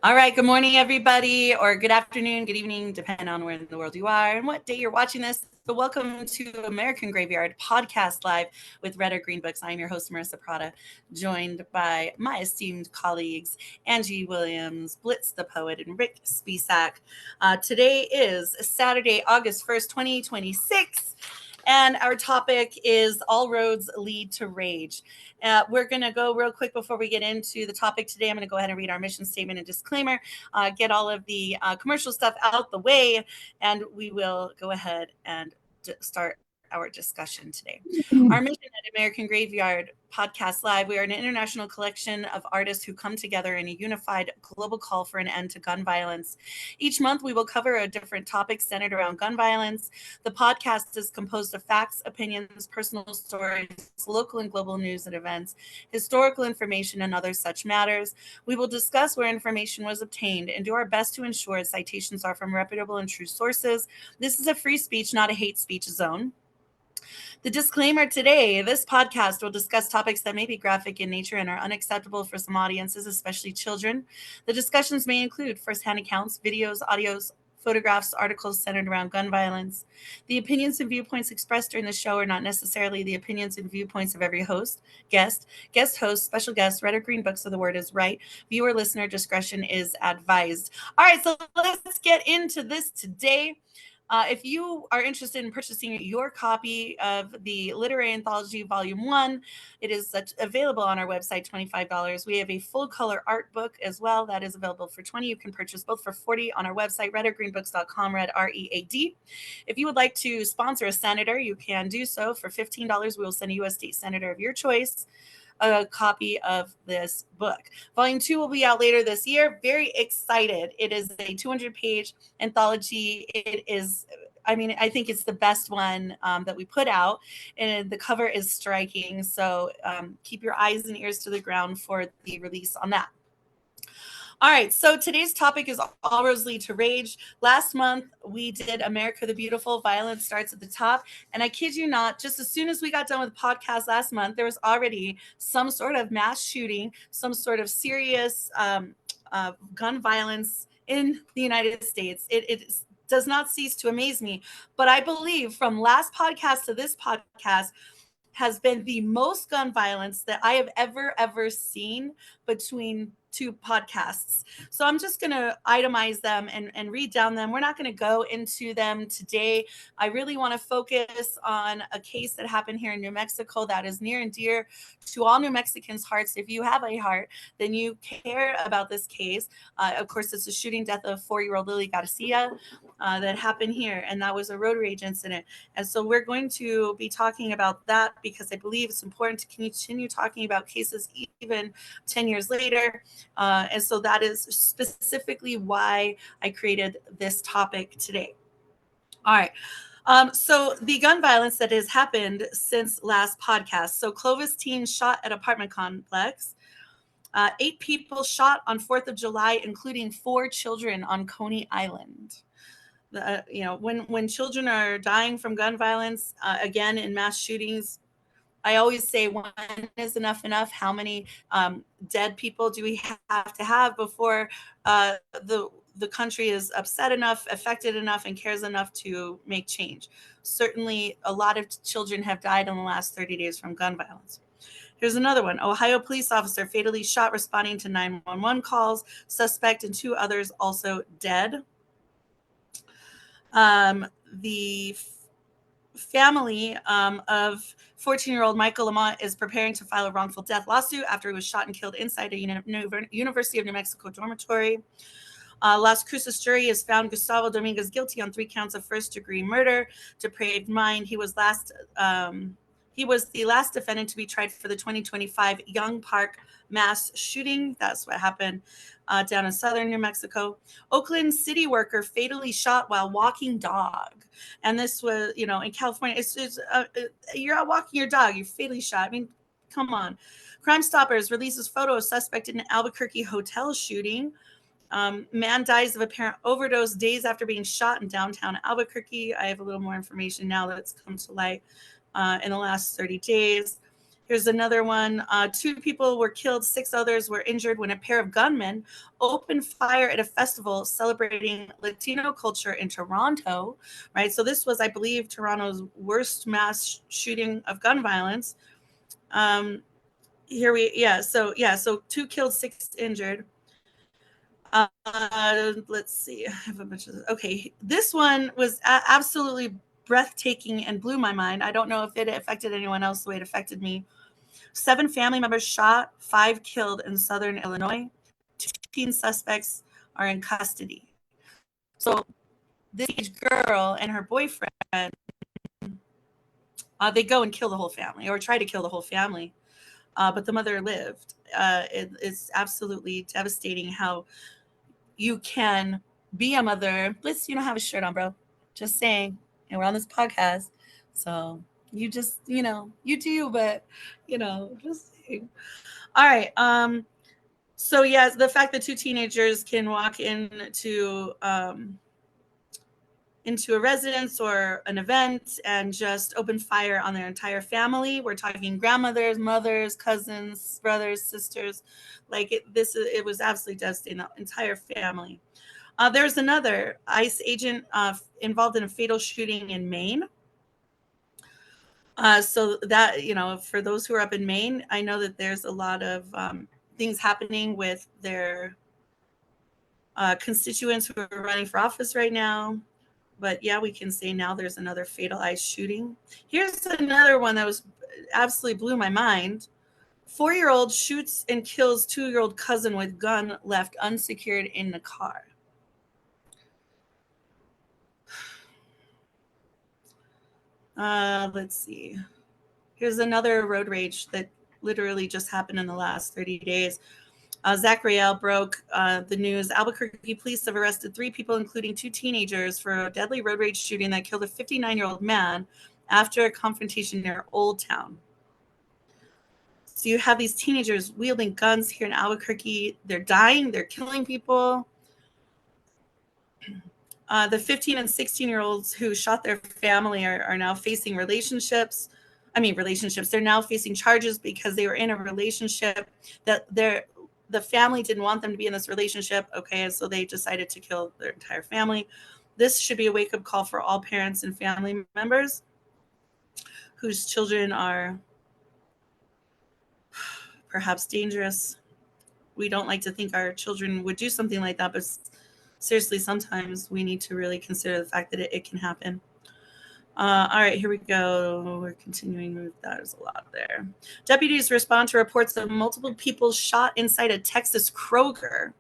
All right. Good morning, everybody, or good afternoon, good evening, depending on where in the world you are and what day you're watching this. But welcome to American Graveyard Podcast Live with Red or Green Books. I'm your host, Marissa Prada, joined by my esteemed colleagues, Angie Williams, Blitz the Poet, and Rick Spisak. Today is Saturday, August 1st, 2026. And our topic is All Roads Lead to Rage. We're going to go real quick before we get into the topic today. I'm going to go ahead and read our mission statement and disclaimer, get all of the commercial stuff out the way, and we will go ahead and start our discussion today. Our mission at American Graveyard Podcast Live, we are an international collection of artists who come together in a unified global call for an end to gun violence. Each month, we will cover a different topic centered around gun violence. The podcast is composed of facts, opinions, personal stories, local and global news and events, historical information, and other such matters. We will discuss where information was obtained and do our best to ensure citations are from reputable and true sources. This is a free speech, not a hate speech zone. The disclaimer today: this podcast will discuss topics that may be graphic in nature and are unacceptable for some audiences, especially children. The discussions may include firsthand accounts, videos, audios, photographs, articles centered around gun violence. The opinions and viewpoints expressed during the show are not necessarily the opinions and viewpoints of every host, guest host, special guest, red or green book, so the word is right. Viewer listener discretion is advised. All right, so let's get into this today. If you are interested in purchasing your copy of the Literary Anthology Volume 1, it is available on our website, $25. We have a full color art book as well that is available for $20. You can purchase both for $40 on our website, redorgreenbooks.com, red READ. If you would like to sponsor a senator, you can do so for $15. We will send a U.S. state senator of your choice a copy of this book. Volume 2 will be out later this year. Very excited. It is a 200-page anthology. I think it's the best one that we put out, and the cover is striking. So keep your eyes and ears to the ground for the release on that. All right, so today's topic is All Roads Lead to Rage. Last month, we did America the Beautiful, Violence Starts at the Top. And I kid you not, just as soon as we got done with the podcast last month, there was already some sort of mass shooting, some sort of serious gun violence in the United States. It does not cease to amaze me. But I believe from last podcast to this podcast has been the most gun violence that I have ever seen between two podcasts. So I'm just going to itemize them and read down them. We're not going to go into them today. I really want to focus on a case that happened here in New Mexico that is near and dear to all New Mexicans' hearts. If you have a heart, then you care about this case. Of course, it's a shooting death of 4-year-old Lily Garcia that happened here, and that was a road rage incident. And so we're going to be talking about that because I believe it's important to continue talking about cases even 10 years later. And so that is specifically why I created this topic today. All right. So the gun violence that has happened since last podcast. So Clovis teens shot at apartment complex. 8 people shot on 4th of July, including 4 children on Coney Island. When children are dying from gun violence, again, in mass shootings, I always say, when is enough? How many dead people do we have to have before the country is upset enough, affected enough, and cares enough to make change? Certainly, a lot of children have died in the last 30 days from gun violence. Here's another one. Ohio police officer fatally shot responding to 911 calls. Suspect and 2 others also dead. The family of 14-year-old Michael Lamont is preparing to file a wrongful death lawsuit after he was shot and killed inside a University of New Mexico dormitory. Las Cruces jury has found Gustavo Dominguez guilty on 3 counts of first-degree murder. Depraved mind. He was the last defendant to be tried for the 2025 Young Park mass shooting. That's what happened down in southern New Mexico. Oakland city worker fatally shot while walking dog. And this was, in California, you're out walking your dog, you're fatally shot. I mean, come on. Crime Stoppers releases photo of suspect in an Albuquerque hotel shooting. Man dies of apparent overdose days after being shot in downtown Albuquerque. I have a little more information now that's come to light in the last 30 days. Here's another one. 2 people were killed, 6 others were injured when a pair of gunmen opened fire at a festival celebrating Latino culture in Toronto, right? So this was, I believe, Toronto's worst mass shooting of gun violence. So 2 killed, 6 injured. Let's see. I have a bunch of. Okay, this one was absolutely breathtaking and blew my mind. I don't know if it affected anyone else the way it affected me. 7 family members shot, 5 killed in southern Illinois. 2 teen suspects are in custody. So this girl and her boyfriend, they go and kill the whole family, or try to kill the whole family, but the mother lived. It's absolutely devastating how you can be a mother. Bliss, you don't have a shirt on, bro. Just saying. And we're on this podcast. So you just, you do, but, just saying. All right. So yes, the fact that 2 teenagers can walk into a residence or an event and just open fire on their entire family. We're talking grandmothers, mothers, cousins, brothers, sisters. Like it was absolutely devastating, the entire family. There's another ICE agent involved in a fatal shooting in Maine. So that, for those who are up in Maine, I know that there's a lot of things happening with their constituents who are running for office right now. But yeah, we can say now there's another fatal ICE shooting. Here's another one that was absolutely blew my mind. 4-year-old shoots and kills 2-year-old cousin with gun left unsecured in the car. Let's see. Here's another road rage that literally just happened in the last 30 days. Zach Rael broke the news. Albuquerque police have arrested 3 people, including 2 teenagers, for a deadly road rage shooting that killed a 59-year-old man after a confrontation near Old Town. So you have these teenagers wielding guns here in Albuquerque. They're dying. They're killing people. The 15 and 16-year-olds who shot their family are now facing relationships. They're now facing charges because they were in a relationship that the family didn't want them to be in this relationship. Okay, so they decided to kill their entire family. This should be a wake-up call for all parents and family members whose children are perhaps dangerous. We don't like to think our children would do something like that, but seriously, sometimes we need to really consider the fact that it can happen. All right, here we go. We're continuing with that. There's a lot there. Deputies respond to reports of multiple people shot inside a Texas Kroger.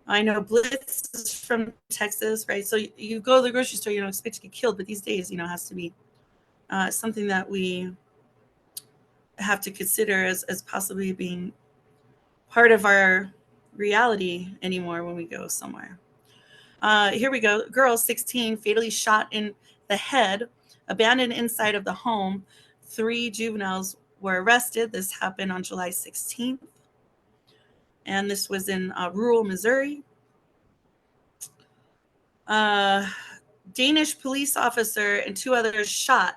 I know Blitz is from Texas, right? So you go to the grocery store, you don't expect to get killed, but these days, it has to be something that we have to consider as possibly being part of our reality anymore when we go somewhere. Here we go. Girl, 16, fatally shot in the head, abandoned inside of the home. 3 juveniles were arrested. This happened on July 16th. And this was in rural Missouri. Danish police officer and 2 others shot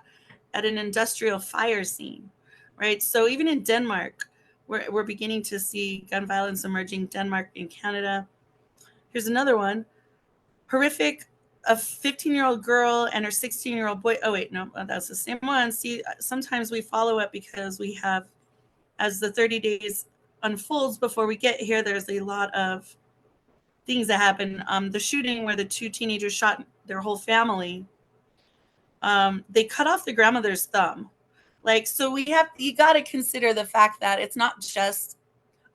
at an industrial fire scene, right? So even in Denmark, we're beginning to see gun violence emerging. Denmark and Canada. Here's another one. Horrific. A 15-year-old girl and her 16-year-old boy. Oh, wait, no, that's the same one. See, sometimes we follow up because we have, as the 30 days unfolds before we get here, there's a lot of things that happen. The shooting where the 2 teenagers shot their whole family, they cut off the grandmother's thumb. So you got to consider the fact that it's not just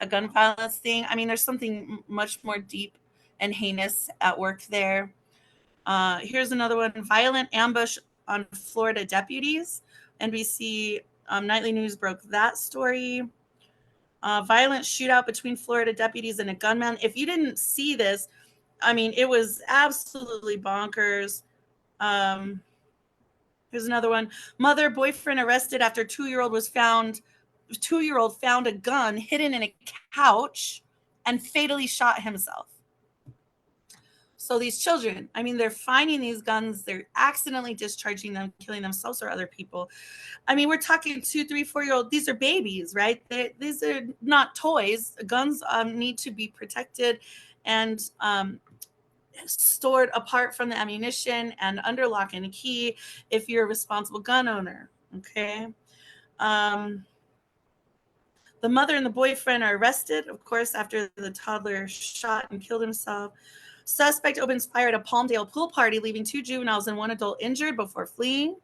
a gun violence thing. There's something much more deep and heinous at work there. Here's another one. Violent ambush on Florida deputies. NBC Nightly News broke that story. Violent shootout between Florida deputies and a gunman. If you didn't see this, it was absolutely bonkers. Here's another one. Mother, boyfriend arrested after 2-year-old found a gun hidden in a couch and fatally shot himself. So these children, I mean, they're finding these guns, they're accidentally discharging them, killing themselves or other people. I mean, we're talking 2, 3, 4 year old. These are babies, right? These are not toys. Guns need to be protected and stored apart from the ammunition and under lock and key if you're a responsible gun owner. Okay. Um, the mother and the boyfriend are arrested, of course, after the toddler shot and killed himself. Suspect opens fire at a Palmdale pool party, leaving 2 juveniles and 1 adult injured before fleeing.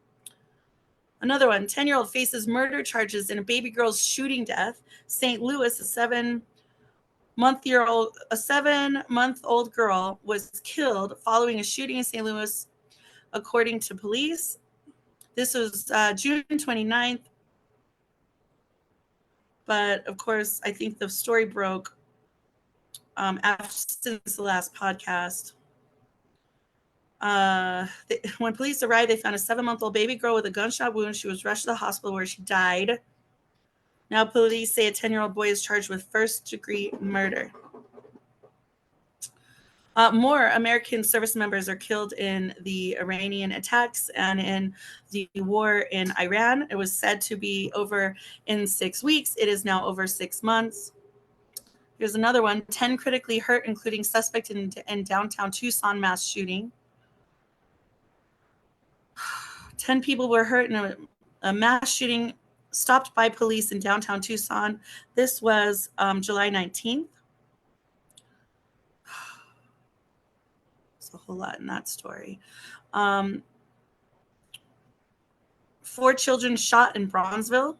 Another one, 10-year-old faces murder charges in a baby girl's shooting death. St. Louis, a 7-month-old girl was killed following a shooting in St. Louis, according to police. This was June 29th. But of course, I think the story broke since the last podcast. When police arrived, they found a 7-month-old baby girl with a gunshot wound. She was rushed to the hospital where she died. Now police say a 10-year-old boy is charged with first-degree murder. More American service members are killed in the Iranian attacks and in the war in Iran. It was said to be over in 6 weeks. It is now over 6 months. Here's another one. 10 critically hurt, including suspect in downtown Tucson mass shooting. 10 people were hurt in a mass shooting stopped by police in downtown Tucson. This was July 19th. There's a whole lot in that story. 4 children shot in Bronzeville.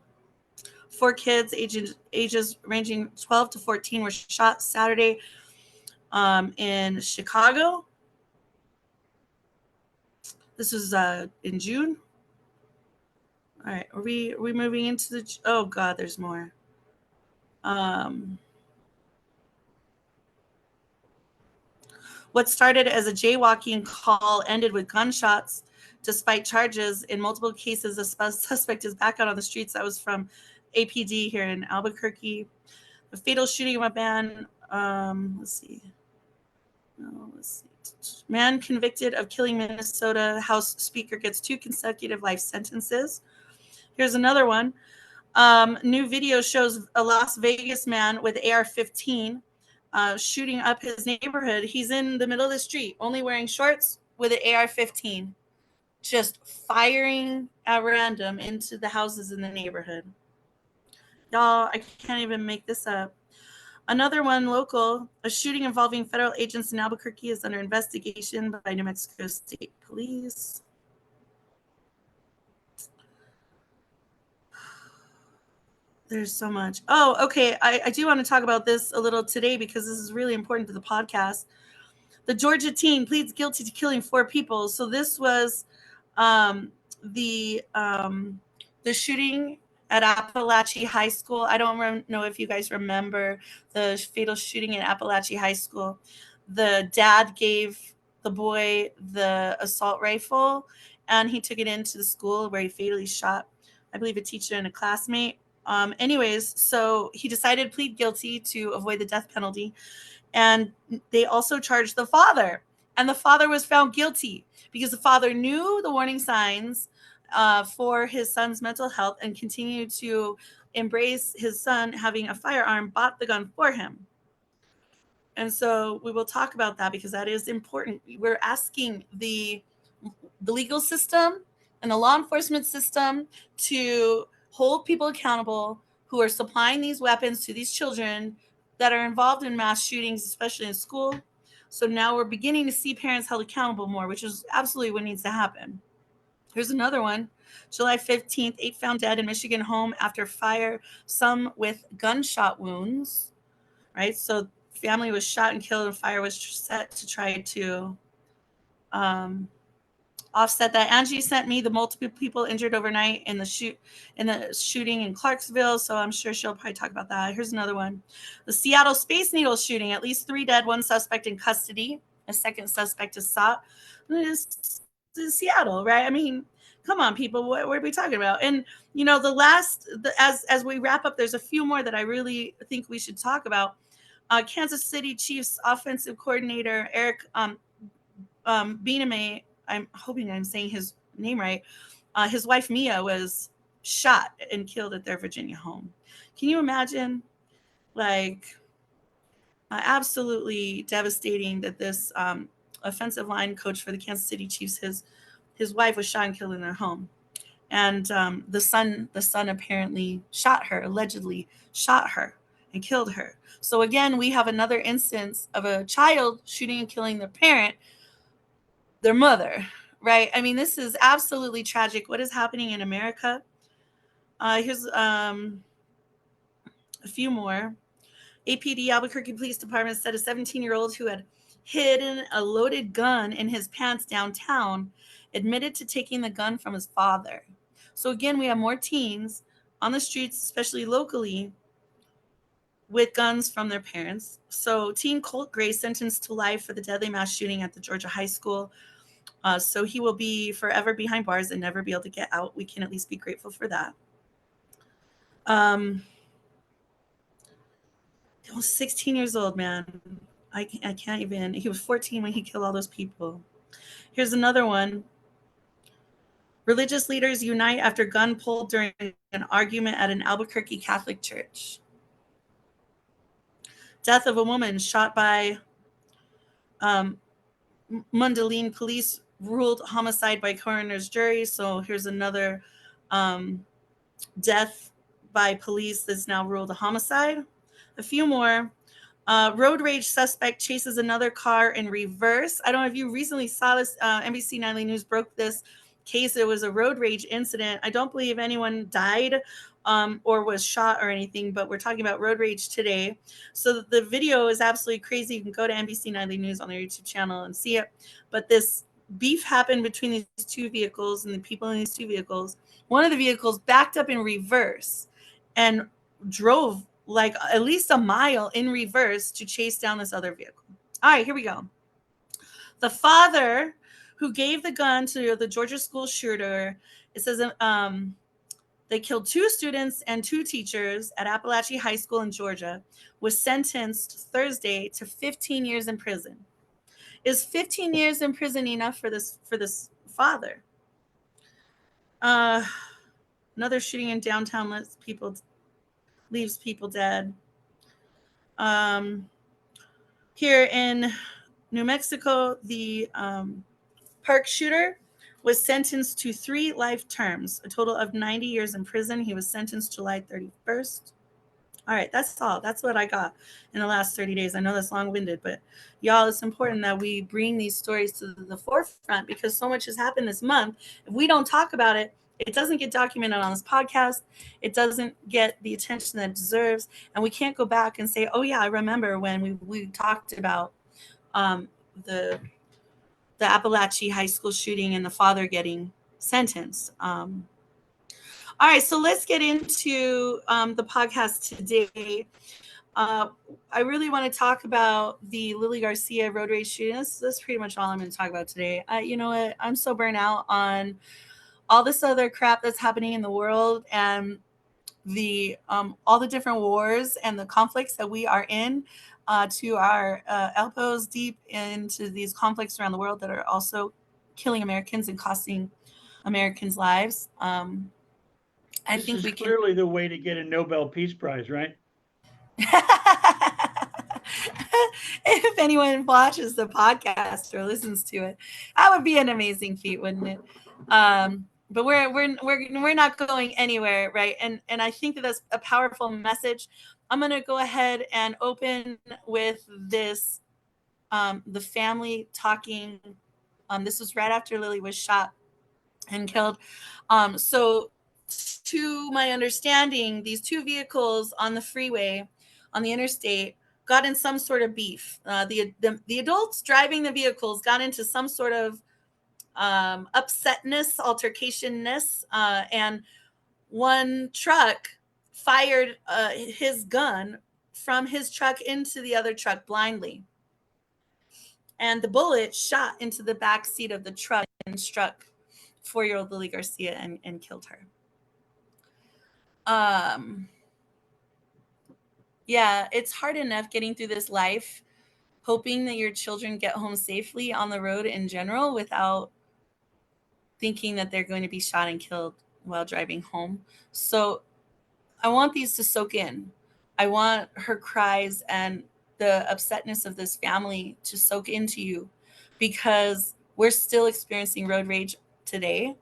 4 kids ages ranging 12 to 14 were shot Saturday in Chicago. This was in June. All right, are we moving into the? Oh God, there's more. What started as a jaywalking call ended with gunshots. Despite charges in multiple cases, a suspect is back out on the streets. That was from APD here in Albuquerque. The fatal shooting of a man. Let's see. Man convicted of killing Minnesota House Speaker gets 2 consecutive life sentences. Here's another one. New video shows a Las Vegas man with AR-15 shooting up his neighborhood. He's in the middle of the street, only wearing shorts with an AR-15, just firing at random into the houses in the neighborhood. Y'all, I can't even make this up. Another one local, a shooting involving federal agents in Albuquerque is under investigation by New Mexico State Police. There's so much. Oh, okay. I do want to talk about this a little today because this is really important to the podcast. The Georgia teen pleads guilty to killing 4 people. So this was the shooting at Appalachia High School. I don't know if you guys remember the fatal shooting at Appalachia High School. The dad gave the boy the assault rifle, and he took it into the school where he fatally shot, I believe, a teacher and a classmate. Anyways, so he decided to plead guilty to avoid the death penalty. And they also charged the father. And the father was found guilty because the father knew the warning signs for his son's mental health and continued to embrace his son having a firearm, bought the gun for him. And so we will talk about that because that is important. We're asking the legal system and the law enforcement system to hold people accountable who are supplying these weapons to these children that are involved in mass shootings, especially in school. So now we're beginning to see parents held accountable more, which is absolutely what needs to happen. Here's another one. July 15th, 8 found dead in Michigan home after fire, some with gunshot wounds, right? So family was shot and killed and fire was set to try to offset that. Angie sent me the multiple people injured overnight in the shooting in Clarksville, so I'm sure she'll probably talk about that. Here's another one. The Seattle Space Needle shooting, at least 3 dead, 1 suspect in custody. A second suspect is sought. It's Seattle, right? I mean, come on, people, what are we talking about? And you know, as we wrap up, there's a few more that I really think we should talk about. Kansas City Chiefs offensive coordinator Eric Biname, I'm hoping I'm saying his name right. His wife Mia was shot and killed at their Virginia home. Can you imagine? Like, absolutely devastating that this offensive line coach for the Kansas City Chiefs, his wife was shot and killed in their home, and the son apparently shot her, allegedly shot her and killed her. So again, we have another instance of a child shooting and killing their parent, their mother, right? I mean, this is absolutely tragic. What is happening in America? Here's a few more. APD Albuquerque Police Department said a 17-year-old who had hidden a loaded gun in his pants downtown admitted to taking the gun from his father. So again, we have more teens on the streets, especially locally, with guns from their parents. So teen Colt Gray sentenced to life for the deadly mass shooting at the Georgia high school. So he will be forever behind bars and never be able to get out. We can at least be grateful for that. Um, he was 16 years old, man. I can't even. He was 14 when he killed all those people. Here's another one. Religious leaders unite after gun pulled during an argument at an Albuquerque Catholic church. Death of a woman shot by um, Mundelein police ruled homicide by coroner's jury. So here's another um, death by police that's now ruled a homicide. A few more. Road rage suspect chases another car in reverse. I don't know if you recently saw this. NBC Nightly News broke this case. It was a road rage incident. I don't believe anyone died or was shot or anything, but we're talking about road rage today. So the video is absolutely crazy. You can go to NBC Nightly News on their YouTube channel and see it. But this beef happened between these two vehicles and the people in these two vehicles. One of the vehicles backed up in reverse and drove like at least a mile in reverse to chase down this other vehicle. All right, here we go. The father who gave the gun to the Georgia school shooter, it says they killed 2 students and 2 teachers at Appalachian High School in Georgia, was sentenced Thursday to 15 years in prison. Is 15 years in prison enough for this father? Another shooting in downtown leaves people dead. Here in New Mexico, the park shooter was sentenced to 3 life terms, a total of 90 years in prison. He was sentenced July 31st. All right, that's all. That's what I got in the last 30 days. I know that's long-winded, but y'all, it's important that we bring these stories to the forefront because so much has happened this month. If we don't talk about it, it doesn't get documented on this podcast. It doesn't get the attention that it deserves. And we can't go back and say, oh, yeah, I remember when we talked about um, the Appalachia High School shooting and the father getting sentenced. All right, so let's get into the podcast today. Uh, I really want to talk about the Lily Garcia road rage shooting. That's pretty much all I'm going to talk about today. You know what? I'm so burnt out on all this other crap that's happening in the world and the all the different wars and the conflicts that we are in. To our elbows deep into these conflicts around the world that are also killing Americans and costing Americans lives. I This think is we can. clearly the way to get a Nobel Peace Prize, right? If anyone watches the podcast or listens to it, that would be an amazing feat, wouldn't it? But we're not going anywhere, right? And I think that that's a powerful message. I'm going to go ahead and open with this. The family talking. This was right after Lily was shot and killed. So, to my understanding, these 2 vehicles on the freeway, on the interstate, got in some sort of beef. The adults driving the vehicles got into some sort of upsetness, altercationness, and one truck fired his gun from his truck into the other truck blindly. And the bullet shot into the back seat of the truck and struck 4-year-old Lily Garcia and killed her. Yeah, it's hard enough getting through this life, hoping that your children get home safely on the road in general without thinking that they're going to be shot and killed while driving home. So I want these to soak in. I want her cries and the upsetness of this family to soak into you, because we're still experiencing road rage today.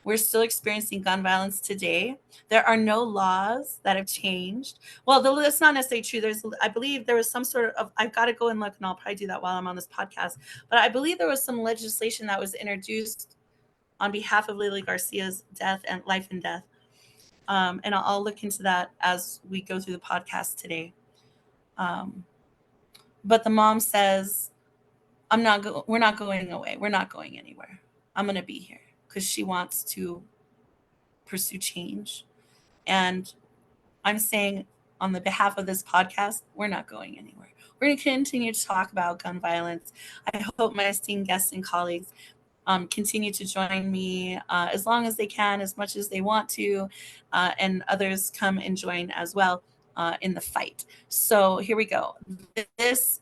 We're still experiencing gun violence today. There are no laws that have changed. Well, that's not necessarily true. I believe there was some sort of, I've got to go and look, and I'll probably do that while I'm on this podcast. But I believe there was some legislation that was introduced on behalf of Lily Garcia's death and life and death. And I'll look into that as we go through the podcast today. But the mom says, we're not going away. We're not going anywhere. I'm going to be here, because she wants to pursue change. And I'm saying, on the behalf of this podcast, we're not going anywhere. We're going to continue to talk about gun violence. I hope my esteemed guests and colleagues continue to join me as long as they can, as much as they want to, and others come and join as well in the fight. So here we go. This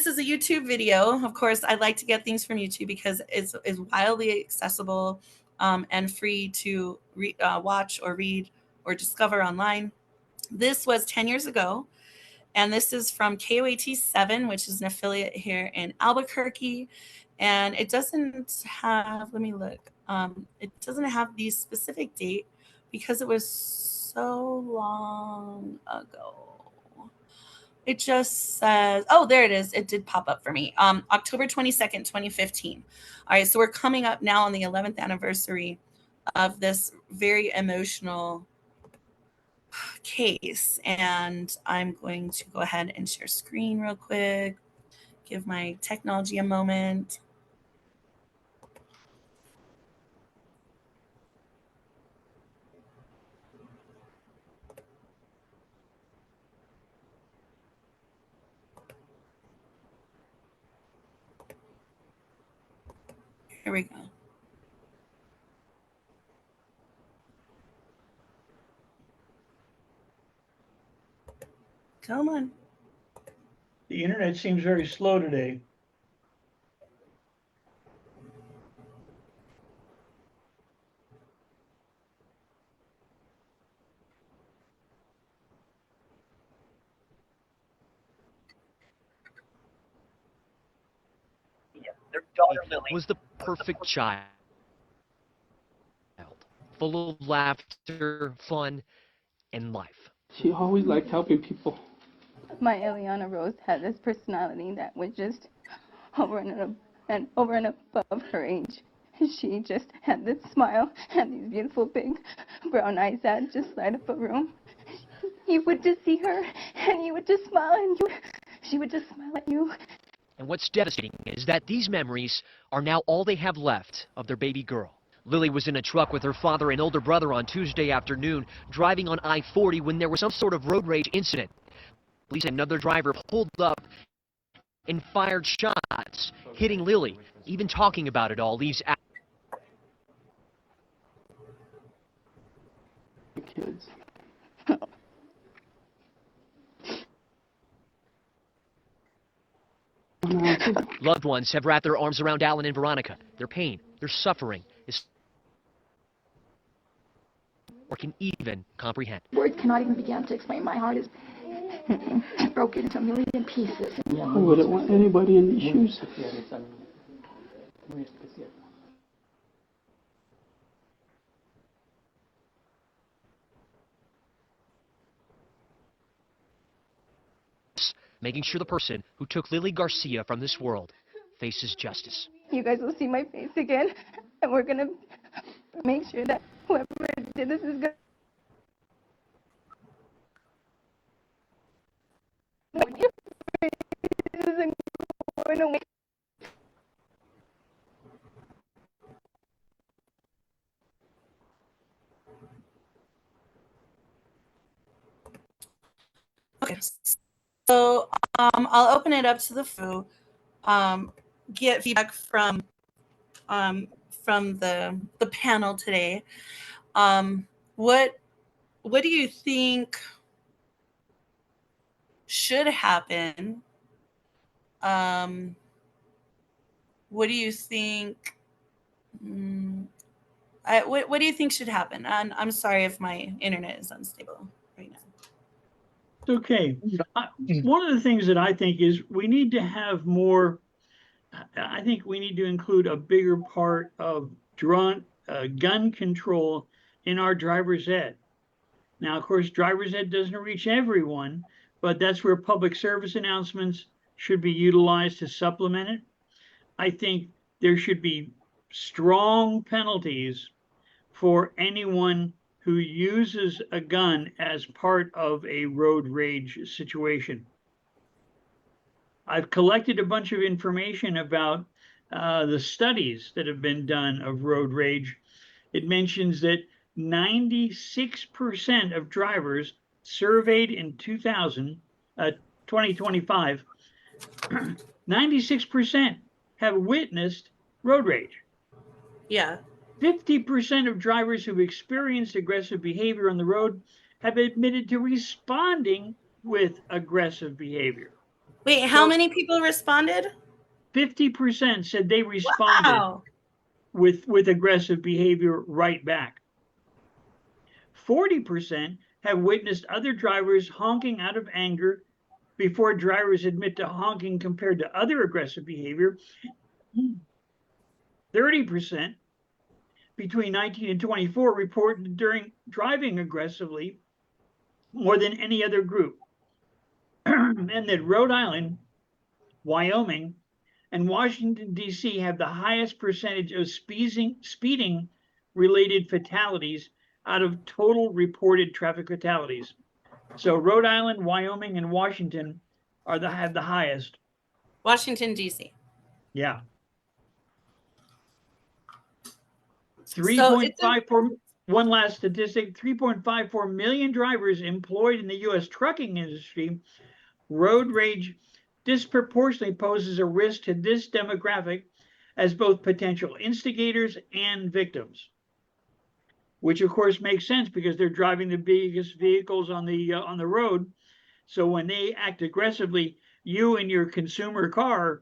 is a YouTube video. Of course, I like to get things from YouTube because it's wildly accessible and free to watch or read or discover online. This was 10 years ago. And this is from KOAT 7, which is an affiliate here in Albuquerque. And it doesn't have, let me look. It doesn't have the specific date because it was so long ago. It just says, oh, there it is. It did pop up for me. October 22nd, 2015. All right, so we're coming up now on the 11th anniversary of this very emotional case. And I'm going to go ahead and share screen real quick, give my technology a moment. Here we go. Come on. The internet seems very slow today. Their daughter Lily was the perfect child, full of laughter, fun, and life. She always liked helping people. My Eliana Rose had this personality that was just over and above her age. She just had this smile and these beautiful big brown eyes that just light up a room. You would just see her and you would just smile and she would just smile at you. And what's devastating is that these memories are now all they have left of their baby girl. Lily was in a truck with her father and older brother on Tuesday afternoon, driving on I-40 when there was some sort of road rage incident. Police and another driver pulled up and fired shots, hitting Lily. Even talking about it all leaves out. Kids. Loved ones have wrapped their arms around Alan and Veronica. Their pain, their suffering is or can even comprehend. Words cannot even begin to explain. My heart is broken into a million pieces. I wouldn't want anybody in these shoes. Making sure the person who took Lily Garcia from this world faces justice. You guys will see my face again, and we're gonna make sure that whoever did this is good. Isn't going away. Okay. So I'll open it up to the FU, get feedback from the panel today. What do you think should happen, what do you think? What do you think should happen? And I'm sorry if my internet is unstable right now. It's okay. One of the things that I think is we need to have more. I think we need to include a bigger part of gun control in our driver's ed. Now, of course, driver's ed doesn't reach everyone, but that's where public service announcements should be utilized to supplement it. I think there should be strong penalties for anyone who uses a gun as part of a road rage situation. I've collected a bunch of information about the studies that have been done of road rage. It mentions that 96% of drivers surveyed in 2025, 96% have witnessed road rage. Yeah. 50% of drivers who've experienced aggressive behavior on the road have admitted to responding with aggressive behavior. Wait, how many people responded? 50% said they responded Wow. with aggressive behavior right back. 40% have witnessed other drivers honking out of anger before drivers admit to honking compared to other aggressive behavior. 30% between 19 and 24 reported during driving aggressively more than any other group. And that Rhode Island, Wyoming, and Washington, D.C. have the highest percentage of speeding related fatalities out of total reported traffic fatalities. So Rhode Island, Wyoming, and Washington have the highest. Washington, D.C. Yeah. So 3.54, one last statistic, 3.54 million drivers employed in the U.S. trucking industry. Road rage disproportionately poses a risk to this demographic as both potential instigators and victims, which of course makes sense because they're driving the biggest vehicles on the road. So when they act aggressively, you and your consumer car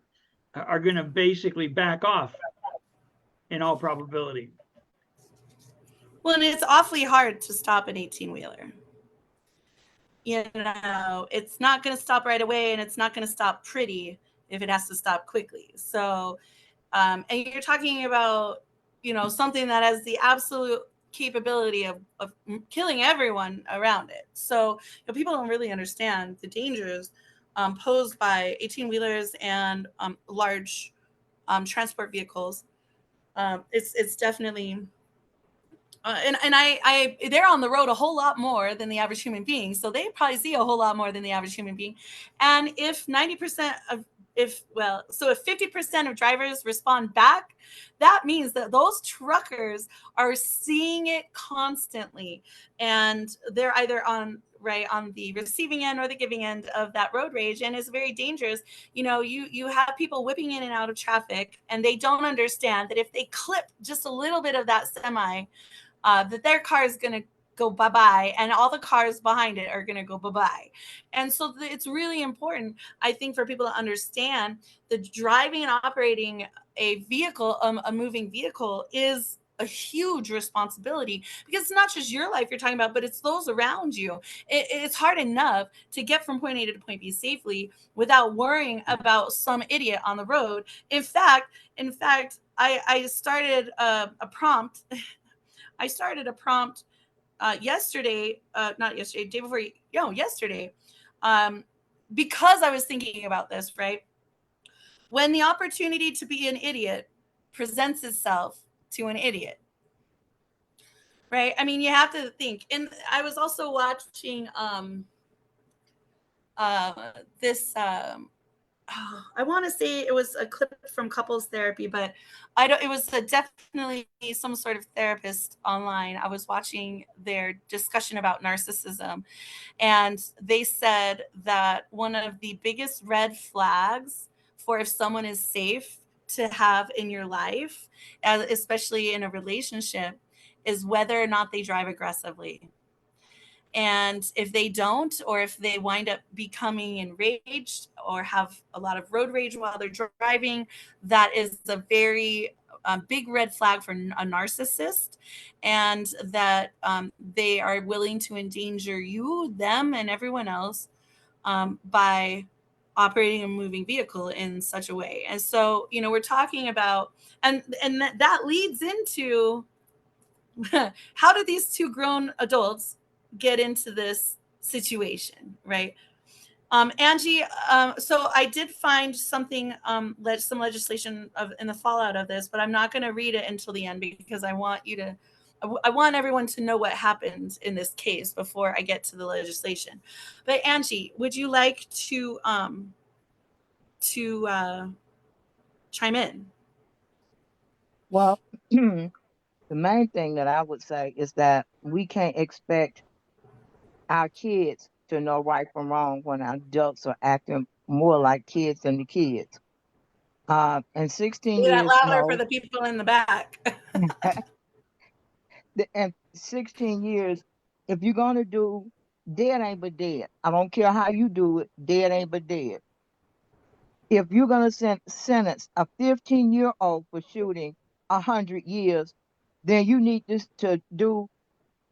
are going to basically back off in all probability. Well, and it's awfully hard to stop an 18-wheeler. You know, it's not going to stop right away, and it's not going to stop pretty if it has to stop quickly. So, and you're talking about, you know, something that has the absolute capability of killing everyone around it. So, you know, people don't really understand the dangers posed by 18-wheelers and large transport vehicles. It's definitely and they're on the road a whole lot more than the average human being, so they probably see a whole lot more than the average human being. And if 90% of if 50% of drivers respond back, that means that those truckers are seeing it constantly, and they're either on the receiving end or the giving end of that road rage, and it's very dangerous. You know, you have people whipping in and out of traffic, and they don't understand that if they clip just a little bit of that semi, that their car is going to go bye-bye, and all the cars behind it are going to go bye-bye. And so it's really important, I think, for people to understand that driving and operating a vehicle, a moving vehicle, is a huge responsibility, because it's not just your life you're talking about, but it's those around you. It's hard enough to get from point A to point B safely without worrying about some idiot on the road. In fact, I started a prompt. I started a prompt yesterday, not yesterday, day before, yesterday, because I was thinking about this, right? When the opportunity to be an idiot presents itself to an idiot, right? I mean, you have to think. And I was also watching this I want to say it was a clip from couples therapy, but it was definitely some sort of therapist online. I was watching their discussion about narcissism, and they said that one of the biggest red flags for if someone is safe to have in your life, especially in a relationship, is whether or not they drive aggressively. And if they don't, or if they wind up becoming enraged or have a lot of road rage while they're driving, that is a very big red flag for a narcissist, and that they are willing to endanger you, them, and everyone else by operating a moving vehicle in such a way. And so, we're talking about, and that leads into how did these two grown adults get into this situation, right? Angie, so I did find something, some legislation in the fallout of this, but I'm not going to read it until the end because I want you to, I want everyone to know what happened in this case before I get to the legislation. But Angie, would you like to chime in? Well, the main thing that I would say is that we can't expect our kids to know right from wrong when our adults are acting more like kids than the kids. And 16 Say that years, louder for no, the people in the back. and 16 years, if you're going to do dead ain't but dead, I don't care how you do it, dead ain't but dead. If you're going to sentence a 15-year-old for shooting 100 years, then you need to do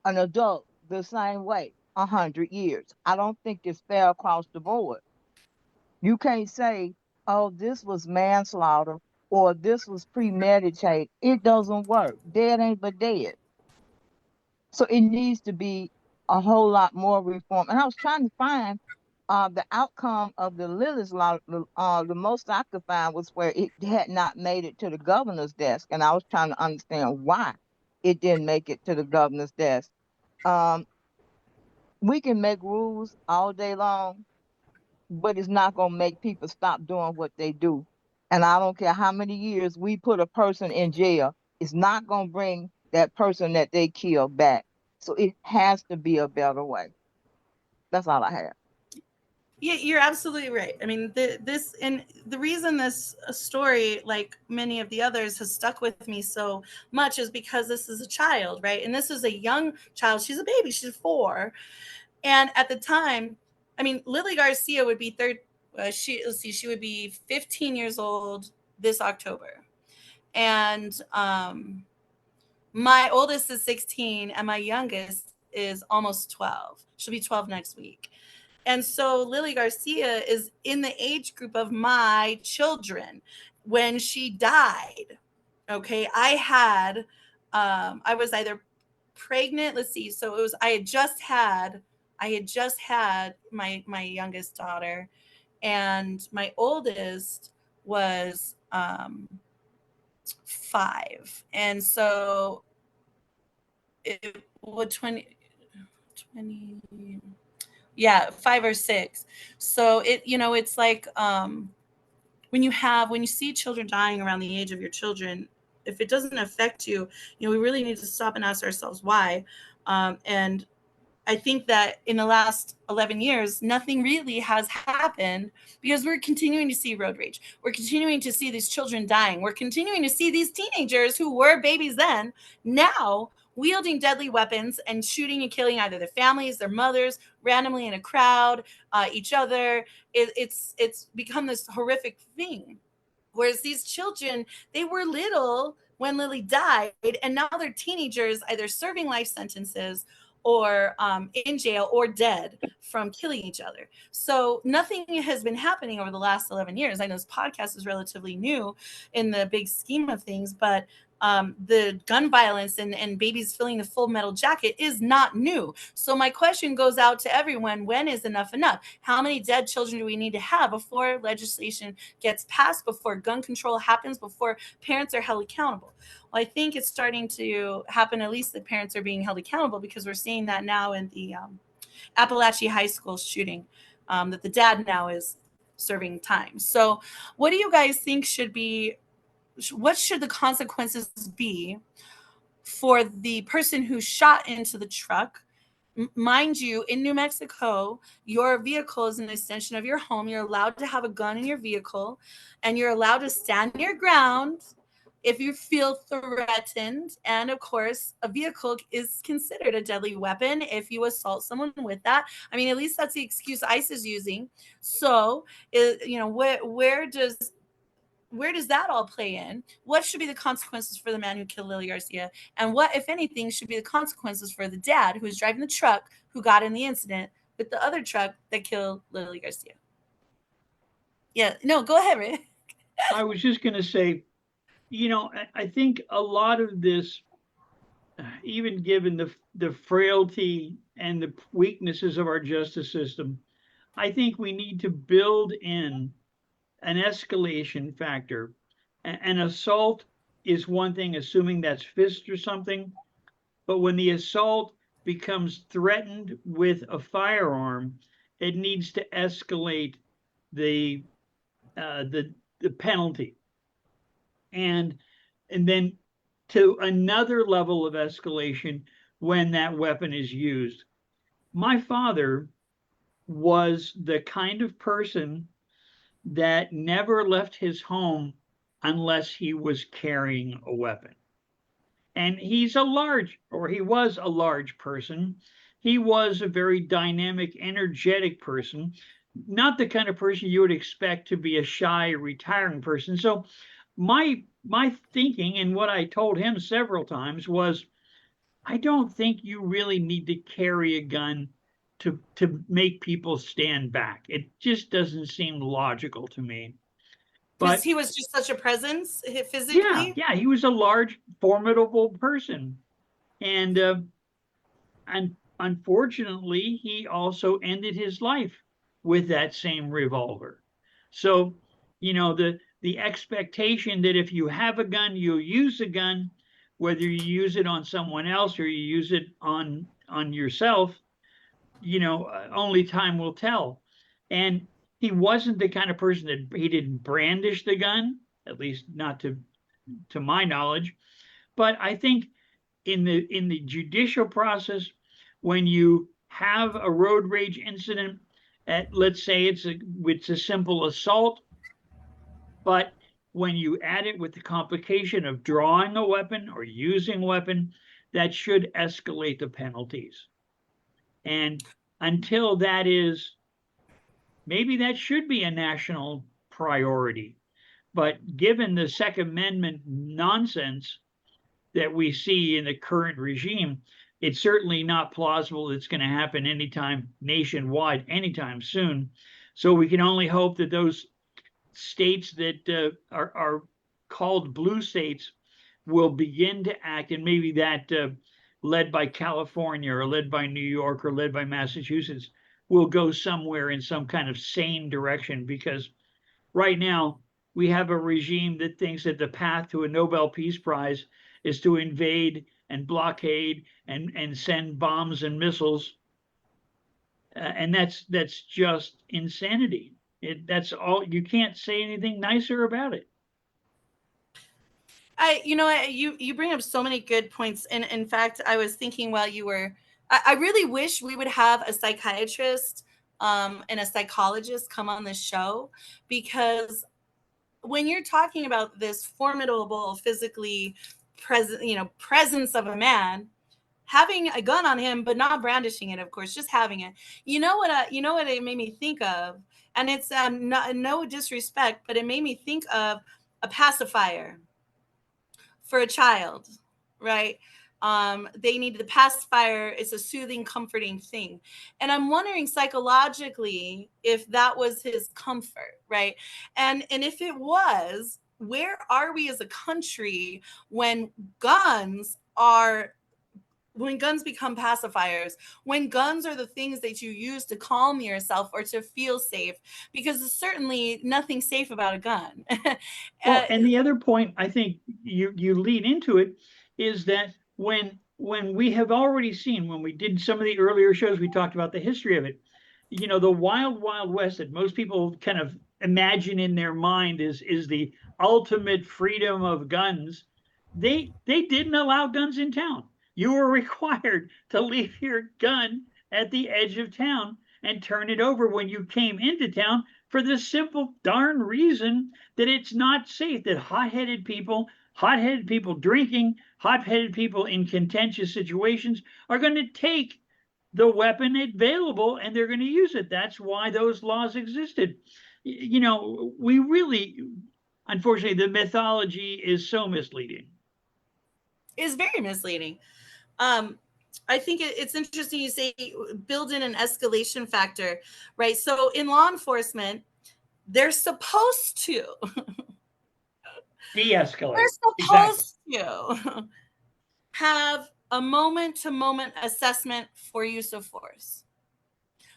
an adult the same way, 100 years. I don't think it's fair across the board. You can't say, oh, this was manslaughter or this was premeditated. It doesn't work. Dead ain't but dead. So it needs to be a whole lot more reform. And I was trying to find the outcome of the Lillis law. The most I could find was where it had not made it to the governor's desk. And I was trying to understand why it didn't make it to the governor's desk. Um, we can make rules all day long, but it's not going to make people stop doing what they do. And I don't care how many years we put a person in jail, it's not going to bring that person that they killed back. So it has to be a better way. That's all I have. Yeah, you're absolutely right. I mean, the reason this story, like many of the others, has stuck with me so much is because this is a child, right? And this is a young child. She's a baby. She's 4, and at the time, I mean, Lily Garcia would be she would be 15 years old this October, and my oldest is 16, and my youngest is almost 12. She'll be 12 next week. And so Lily Garcia is in the age group of my children when she died. Okay. I was either pregnant. Let's see. So it was, I had just had my youngest daughter, and my oldest was 5. And so it would 20, yeah, 5 or 6. So it's like when you see children dying around the age of your children, if it doesn't affect you, we really need to stop and ask ourselves why. And I think that in the last 11 years, nothing really has happened because we're continuing to see road rage. We're continuing to see these children dying. We're continuing to see these teenagers who were babies then now wielding deadly weapons and shooting and killing either their families, their mothers, randomly in a crowd, each other. It's become this horrific thing. Whereas these children, they were little when Lily died, and now they're teenagers, either serving life sentences or in jail or dead from killing each other. So nothing has been happening over the last 11 years. I know this podcast is relatively new in the big scheme of things, but the gun violence and babies filling the Full Metal Jacket is not new. So my question goes out to everyone: when is enough enough? How many dead children do we need to have before legislation gets passed, before gun control happens, before parents are held accountable? Well, I think it's starting to happen. At least the parents are being held accountable, because we're seeing that now in the Appalachia High School shooting, that the dad now is serving time. So what do you guys think what should the consequences be for the person who shot into the truck? Mind you, in New Mexico, your vehicle is an extension of your home. You're allowed to have a gun in your vehicle, and you're allowed to stand your ground if you feel threatened. And of course, a vehicle is considered a deadly weapon if you assault someone with that. I mean, at least that's the excuse ICE is using. So, where does that all play in? What should be the consequences for the man who killed Lily Garcia? And what, if anything, should be the consequences for the dad who was driving the truck who got in the incident with the other truck that killed Lily Garcia? Yeah, no, go ahead, Rick. I was just going to say, I think a lot of this, even given the frailty and the weaknesses of our justice system, I think we need to build in an escalation factor. An assault is one thing, assuming that's fist or something, but when the assault becomes threatened with a firearm, it needs to escalate the the penalty, and then to another level of escalation when that weapon is used. My father was the kind of person that never left his home unless he was carrying a weapon. And he was a large person. He was a very dynamic, energetic person, not the kind of person you would expect to be a shy, retiring person. So my thinking and what I told him several times was, I don't think you really need to carry a gun to make people stand back. It just doesn't seem logical to me. Because But he was just such a presence yeah, physically. yeah, he was a large, formidable person. And unfortunately, he also ended his life with that same revolver. So, the expectation that if you have a gun, you'll use a gun, whether you use it on someone else or you use it on yourself, only time will tell. And he wasn't the kind of person that he didn't brandish the gun, at least not to my knowledge. But I think in the judicial process, when you have a road rage incident, let's say it's a simple assault, but when you add it with the complication of drawing a weapon or using a weapon, that should escalate the penalties. And until that is, maybe that should be a national priority. But given the Second Amendment nonsense that we see in the current regime, it's certainly not plausible it's going to happen anytime nationwide, anytime soon. So we can only hope that those states that are called blue states will begin to act, and maybe that led by California or led by New York or led by Massachusetts will go somewhere in some kind of sane direction, because right now we have a regime that thinks that the path to a Nobel Peace Prize is to invade and blockade and send bombs and missiles, and that's just insanity. That's all. You can't say anything nicer about it. You bring up so many good points, and in fact, I was thinking while you were, I really wish we would have a psychiatrist and a psychologist come on this show, because when you're talking about this formidable physically presence of a man having a gun on him but not brandishing it, of course, just having it, you know what it made me think of, and it's no disrespect, but it made me think of a pacifier for a child, right? They need the pacifier. It's a soothing, comforting thing. And I'm wondering psychologically if that was his comfort, right? And if it was, where are we as a country when guns are when guns become pacifiers, when guns are the things that you use to calm yourself or to feel safe, because there's certainly nothing safe about a gun. Well, and the other point I think you lead into it is that when we have already seen, when we did some of the earlier shows, we talked about the history of it. The wild, wild west that most people kind of imagine in their mind is the ultimate freedom of guns. They didn't allow guns in town. You were required to leave your gun at the edge of town and turn it over when you came into town, for the simple darn reason that it's not safe, that hot-headed people, hot-headed people drinking, hot-headed people in contentious situations are going to take the weapon available and they're going to use it. That's why those laws existed. You know, we really, unfortunately, the mythology is so misleading. Is very misleading. I think it's interesting you say build in an escalation factor, right? So in law enforcement, they're supposed to. De-escalate. They're Exactly. supposed to have a moment-to-moment assessment for use of force.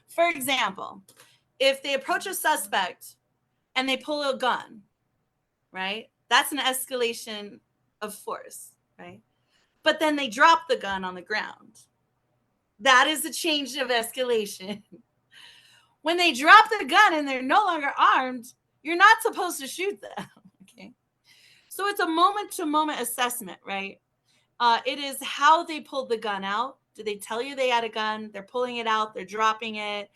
For example, if they approach a suspect and they pull a gun, right? That's an escalation of force, right? But then they drop the gun on the ground. That is a change of escalation. When they drop the gun and they're no longer armed, you're not supposed to shoot them. Okay. So it's a moment to moment assessment, right? It is how they pulled the gun out. Did they tell you they had a gun? They're pulling it out, they're dropping it.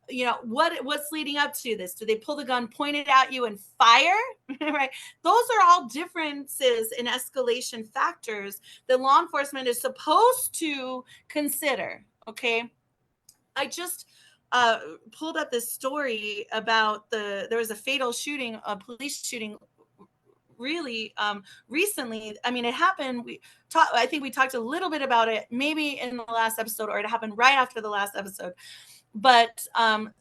You know, what's leading up to this? Do they pull the gun, point it at you, and fire? Right? Those are all differences in escalation factors that law enforcement is supposed to consider. Okay. I just pulled up this story about there was a fatal shooting, a police shooting really recently. I mean, it happened. I think we talked a little bit about it maybe in the last episode, or it happened right after the last episode. But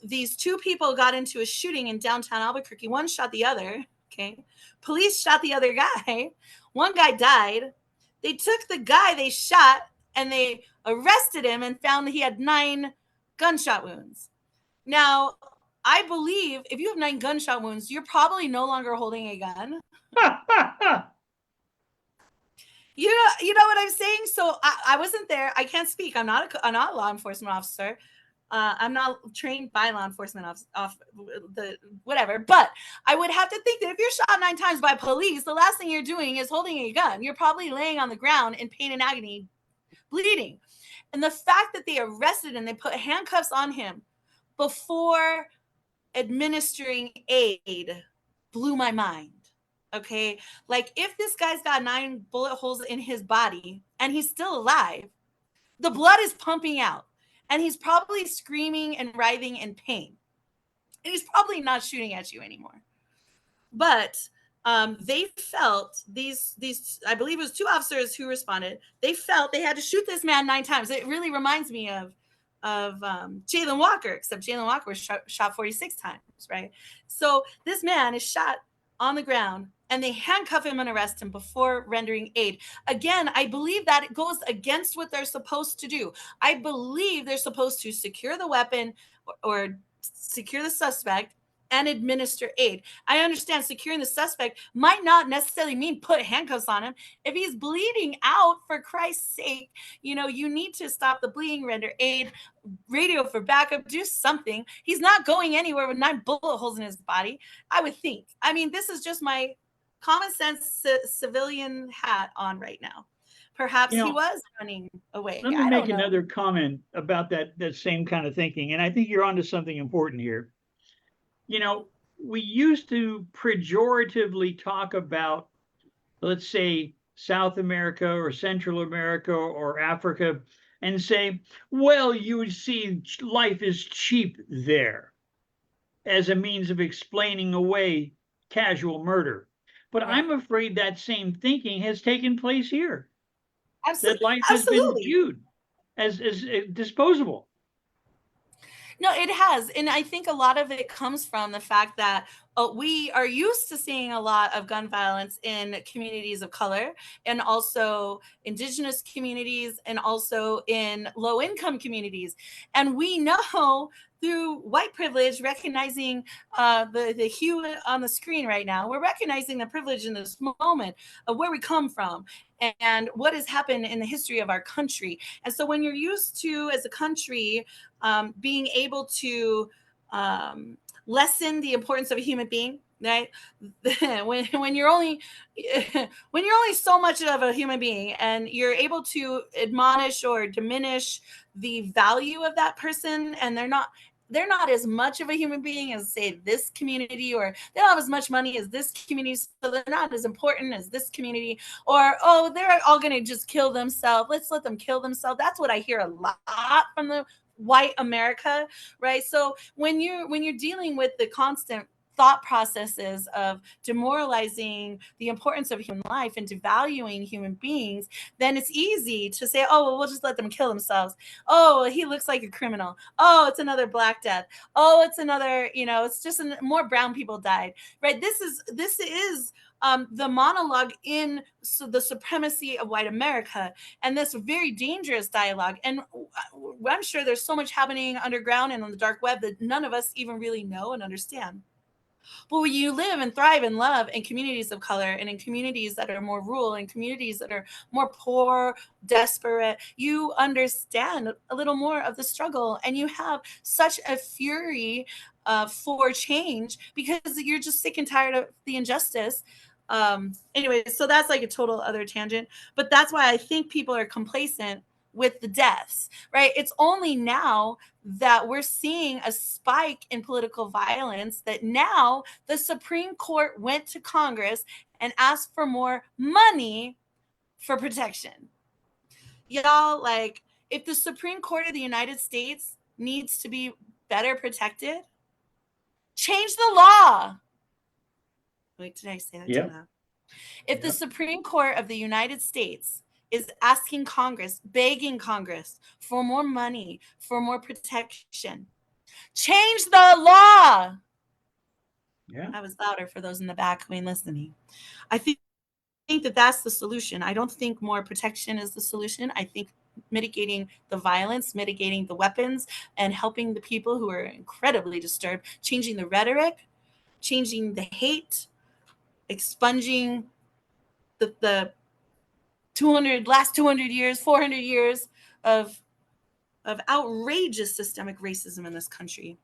these two people got into a shooting in downtown Albuquerque. One shot the other. Okay. Police shot the other guy. One guy died. They took the guy they shot and they arrested him and found that he had 9 gunshot wounds. Now, I believe if you have 9 gunshot wounds, you're probably no longer holding a gun. You know what I'm saying? So I wasn't there. I can't speak. I'm not a law enforcement officer. I'm not trained by law enforcement off the whatever, but I would have to think that if you're shot 9 times by police, the last thing you're doing is holding a gun. You're probably laying on the ground in pain and agony, bleeding. And the fact that they arrested and they put handcuffs on him before administering aid blew my mind. Okay. Like if this guy's got 9 bullet holes in his body and he's still alive, the blood is pumping out and he's probably screaming and writhing in pain. And he's probably not shooting at you anymore. But they felt these, I believe it was 2 officers who responded. They felt they had to shoot this man 9 times. It really reminds me of Jalen Walker, except Jalen Walker was shot 46 times, right? So this man is shot on the ground and they handcuff him and arrest him before rendering aid. Again, I believe that it goes against what they're supposed to do. I believe they're supposed to secure the weapon or secure the suspect and administer aid. I understand securing the suspect might not necessarily mean put handcuffs on him. If he's bleeding out, for Christ's sake, you need to stop the bleeding, render aid, radio for backup, do something. He's not going anywhere with 9 bullet holes in his body, I would think. I mean, this is just my common sense civilian hat on right now. Perhaps he was running away. Let me make another comment about that same kind of thinking. And I think you're onto something important here. We used to pejoratively talk about, let's say, South America or Central America or Africa and say, well, you would see life is cheap there as a means of explaining away casual murder. But right. I'm afraid that same thinking has taken place here. That life has been viewed as disposable. No, it has. And I think a lot of it comes from the fact that we are used to seeing a lot of gun violence in communities of color and also indigenous communities and also in low income communities. And we know through white privilege, recognizing the hue on the screen right now, we're recognizing the privilege in this moment of where we come from and what has happened in the history of our country. And so when you're used to, as a country, being able to lessen the importance of a human being, right? when you're only so much of a human being and you're able to admonish or diminish the value of that person, and they're not, they're not as much of a human being as, say, this community, or they don't have as much money as this community, so they're not as important as this community, or, oh, they're all going to just kill themselves. Let's let them kill themselves. That's what I hear a lot from the white America, right? So when you're dealing with the constant thought processes of demoralizing the importance of human life and devaluing human beings, then it's easy to say, oh, well, we'll just let them kill themselves. Oh, he looks like a criminal. Oh, it's another Black Death. Oh, it's another, it's just more brown people died, right? This is the monologue in the supremacy of white America, and this very dangerous dialogue. And I'm sure there's so much happening underground and on the dark web that none of us even really know and understand. But when you live and thrive and love in communities of color, and in communities that are more rural, and communities that are more poor, desperate, you understand a little more of the struggle, and you have such a fury for change because you're just sick and tired of the injustice. Anyway, so that's like a total other tangent, but that's why I think people are complacent with the deaths, right? It's only now that we're seeing a spike in political violence that now the Supreme Court went to Congress and asked for more money for protection. Y'all, like, if the Supreme Court of the United States needs to be better protected, change the law. Wait, did I say that too loud? If the Supreme Court of the United States is asking Congress, begging Congress for more money, for more protection, change the law. Yeah. I was louder for those in the back who ain't listening. I think that that's the solution. I don't think more protection is the solution. I think mitigating the violence, mitigating the weapons, and helping the people who are incredibly disturbed, changing the rhetoric, changing the hate, expunging the 200 years, 400 years of outrageous systemic racism in this country.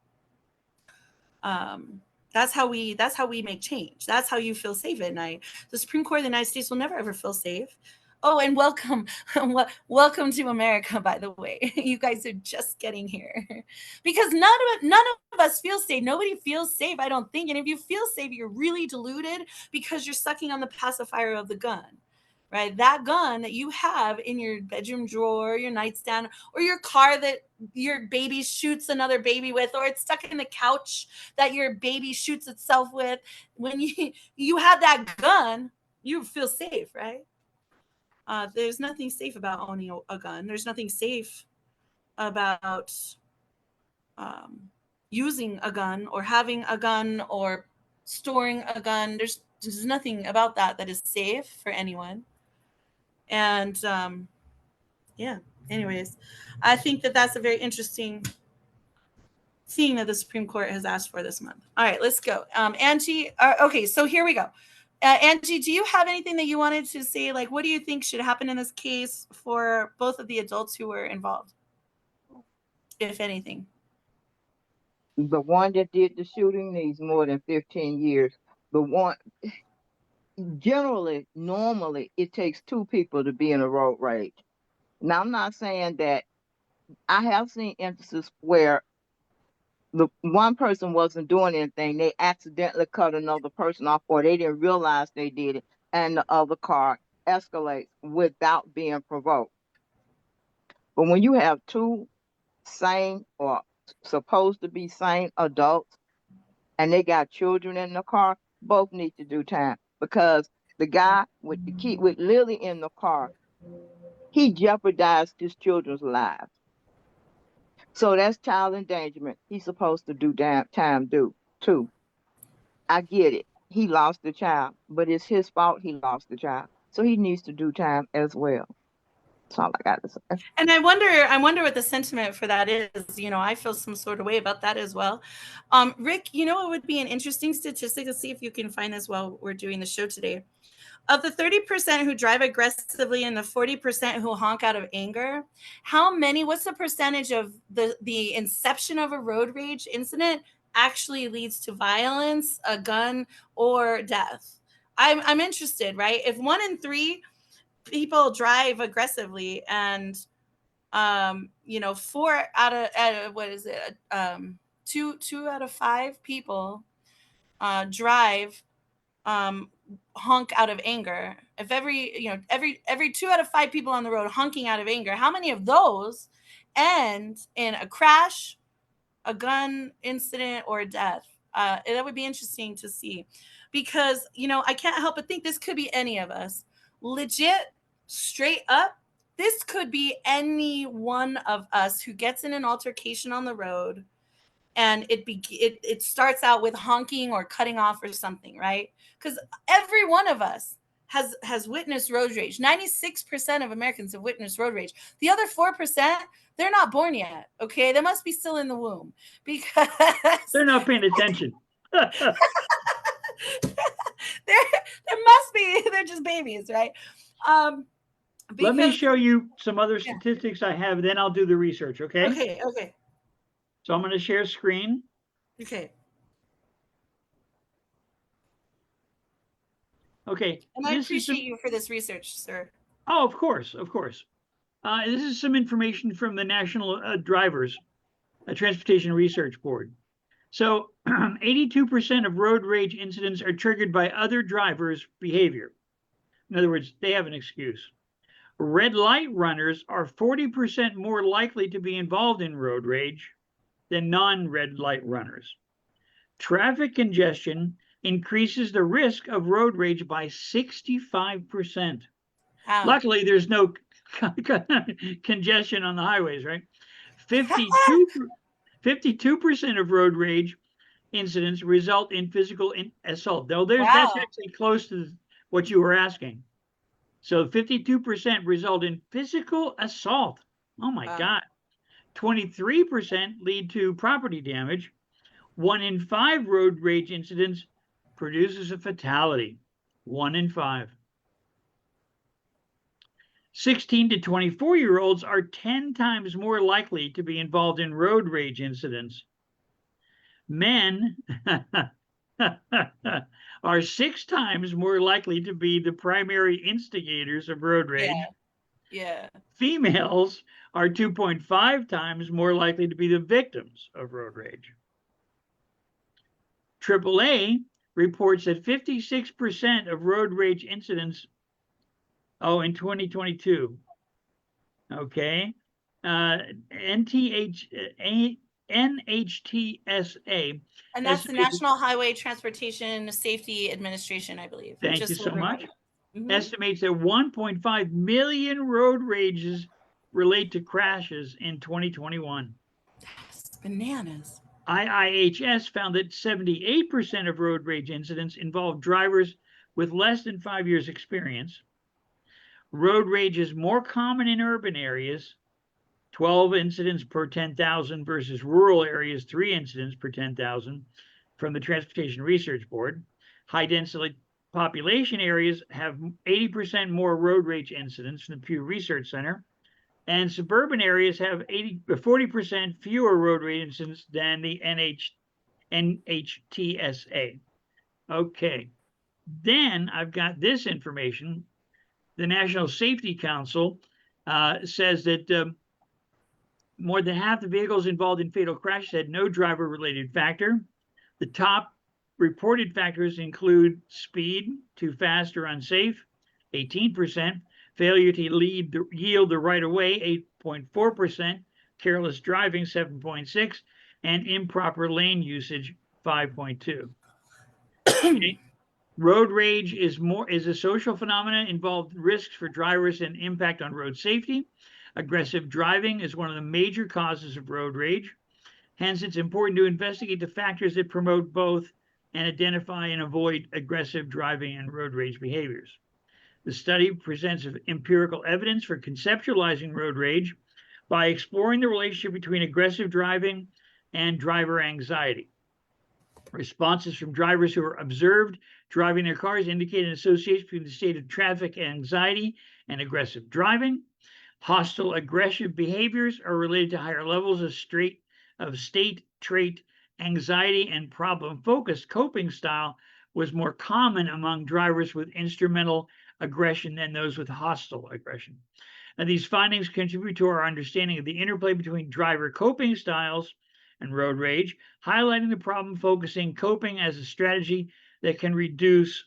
That's how we make change. That's how you feel safe at night. The Supreme Court of the United States will never ever feel safe. Oh, and welcome to America, by the way. You guys are just getting here because none of us feel safe. Nobody feels safe, I don't think. And if you feel safe, you're really deluded because you're sucking on the pacifier of the gun. Right? That gun that you have in your bedroom drawer, your nightstand, or your car that your baby shoots another baby with, or it's stuck in the couch that your baby shoots itself with. When you have that gun, you feel safe, right? There's nothing safe about owning a gun. There's nothing safe about using a gun or having a gun or storing a gun. There's nothing about that is safe for anyone. And anyways, I think that that's a very interesting thing that the Supreme Court has asked for this month. All right, let's go. Angie, okay, so here we go. Angie, do you have anything that you wanted to say? Like, what do you think should happen in this case for both of the adults who were involved, if anything? The one that did the shooting needs more than 15 years. The one, normally, it takes two people to be in a road rage. Now, I'm not saying that. I have seen instances where the one person wasn't doing anything. They accidentally cut another person off, or they didn't realize they did it, and the other car escalates without being provoked. But when you have two sane or supposed to be sane adults and they got children in the car, both need to do time, because the guy with the key with Lily in the car, he jeopardized his children's lives. So that's child endangerment. He's supposed to do time too. I get it. He lost the child, but it's his fault he lost the child. So he needs to do time as well. That's all I got to say. And I wonder what the sentiment for that is. I feel some sort of way about that as well. Rick, it would be an interesting statistic to see if you can find this while we're doing the show today. Of the 30% who drive aggressively and the 40% who honk out of anger, what's the percentage of the inception of a road rage incident actually leads to violence, a gun, or death? I'm interested, right? If 1 in 3 people drive aggressively and 4 out of what is it? two out of five people drive honk out of anger. If every 2 out of 5 people on the road honking out of anger, how many of those end in a crash, a gun incident, or a death? That would be interesting to see, because I can't help but think this could be any of us. Legit, straight up, this could be any one of us who gets in an altercation on the road, and it starts out with honking or cutting off or something, right? Because every one of us has witnessed road rage. 96% of Americans have witnessed road rage. The other 4%, they're not born yet. Okay, they must be still in the womb, because They're not paying attention. there must be, they're just babies, right? Let me Because show you some other statistics I have, then I'll do the research, okay? okay. So I'm going to share screen. Okay. Okay. And I appreciate you for this research, sir. Oh, of course, of course. This is some information from the National Transportation Research Board. So 82% of road rage incidents are triggered by other drivers' behavior. In other words, they have an excuse. Red light runners are 40% more likely to be involved in road rage than non-red light runners. Traffic congestion increases the risk of road rage by 65%. Wow. Luckily, there's no congestion on the highways, right? 52% of road rage incidents result in physical assault. Though that's actually close to what you were asking. So 52% result in physical assault. Oh my God. 23% lead to property damage. 1 in 5 road rage incidents produces a fatality. 1 in 5. 16 to 24-year-olds are 10 times more likely to be involved in road rage incidents. Men are 6 times more likely to be the primary instigators of road rage. Yeah. Females are 2.5 times more likely to be the victims of road rage. AAA reports that 56% of road rage incidents, in 2022, okay, NHTSA. And that's the National Highway Transportation Safety Administration, I believe. Thank you so much. Estimates that 1.5 million road rages relate to crashes in 2021. That's bananas. IIHS found that 78% of road rage incidents involve drivers with less than 5 years experience. Road rage is more common in urban areas, 12 incidents per 10,000 versus rural areas, 3 incidents per 10,000 from the Transportation Research Board. High density population areas have 80% more road rage incidents from the Pew Research Center, and suburban areas have 40% fewer road rage incidents than the NHTSA. Okay, then I've got this information. The National Safety Council says that more than half the vehicles involved in fatal crashes had no driver-related factor. The top reported factors include speed, too fast or unsafe, 18%, failure to yield the right of way, 8.4%, careless driving, 7.6%, and improper lane usage, 5.2%. Okay. Road rage is a social phenomenon, involved risks for drivers and impact on road safety. Aggressive driving is one of the major causes of road rage. Hence, it's important to investigate the factors that promote both and identify and avoid aggressive driving and road rage behaviors. The study presents empirical evidence for conceptualizing road rage by exploring the relationship between aggressive driving and driver anxiety. Responses from drivers who were observed driving their cars indicate an association between the state of traffic anxiety and aggressive driving. Hostile aggressive behaviors are related to higher levels of state trait anxiety, and problem-focused coping style was more common among drivers with instrumental aggression than those with hostile aggression. And these findings contribute to our understanding of the interplay between driver coping styles and road rage, highlighting the problem, focusing coping as a strategy that can reduce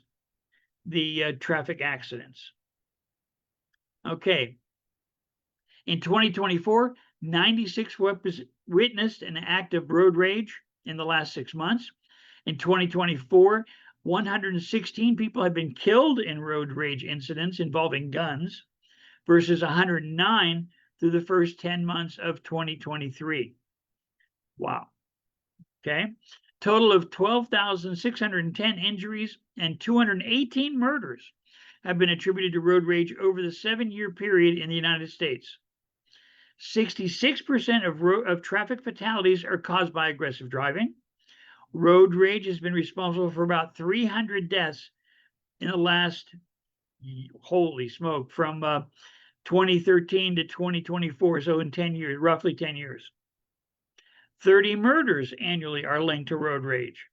the traffic accidents. Okay. In 2024, 96 witnessed an act of road rage in the last 6 months. In 2024, 116 people have been killed in road rage incidents involving guns versus 109 through the first 10 months of 2023. Wow. Okay. Total of 12,610 injuries and 218 murders have been attributed to road rage over the 7-year period in the United States. 66% of traffic fatalities are caused by aggressive driving. Road rage has been responsible for about 300 deaths in the last, holy smoke, from 2013 to 2024, so in 10 years, roughly 10 years. 30 murders annually are linked to road rage.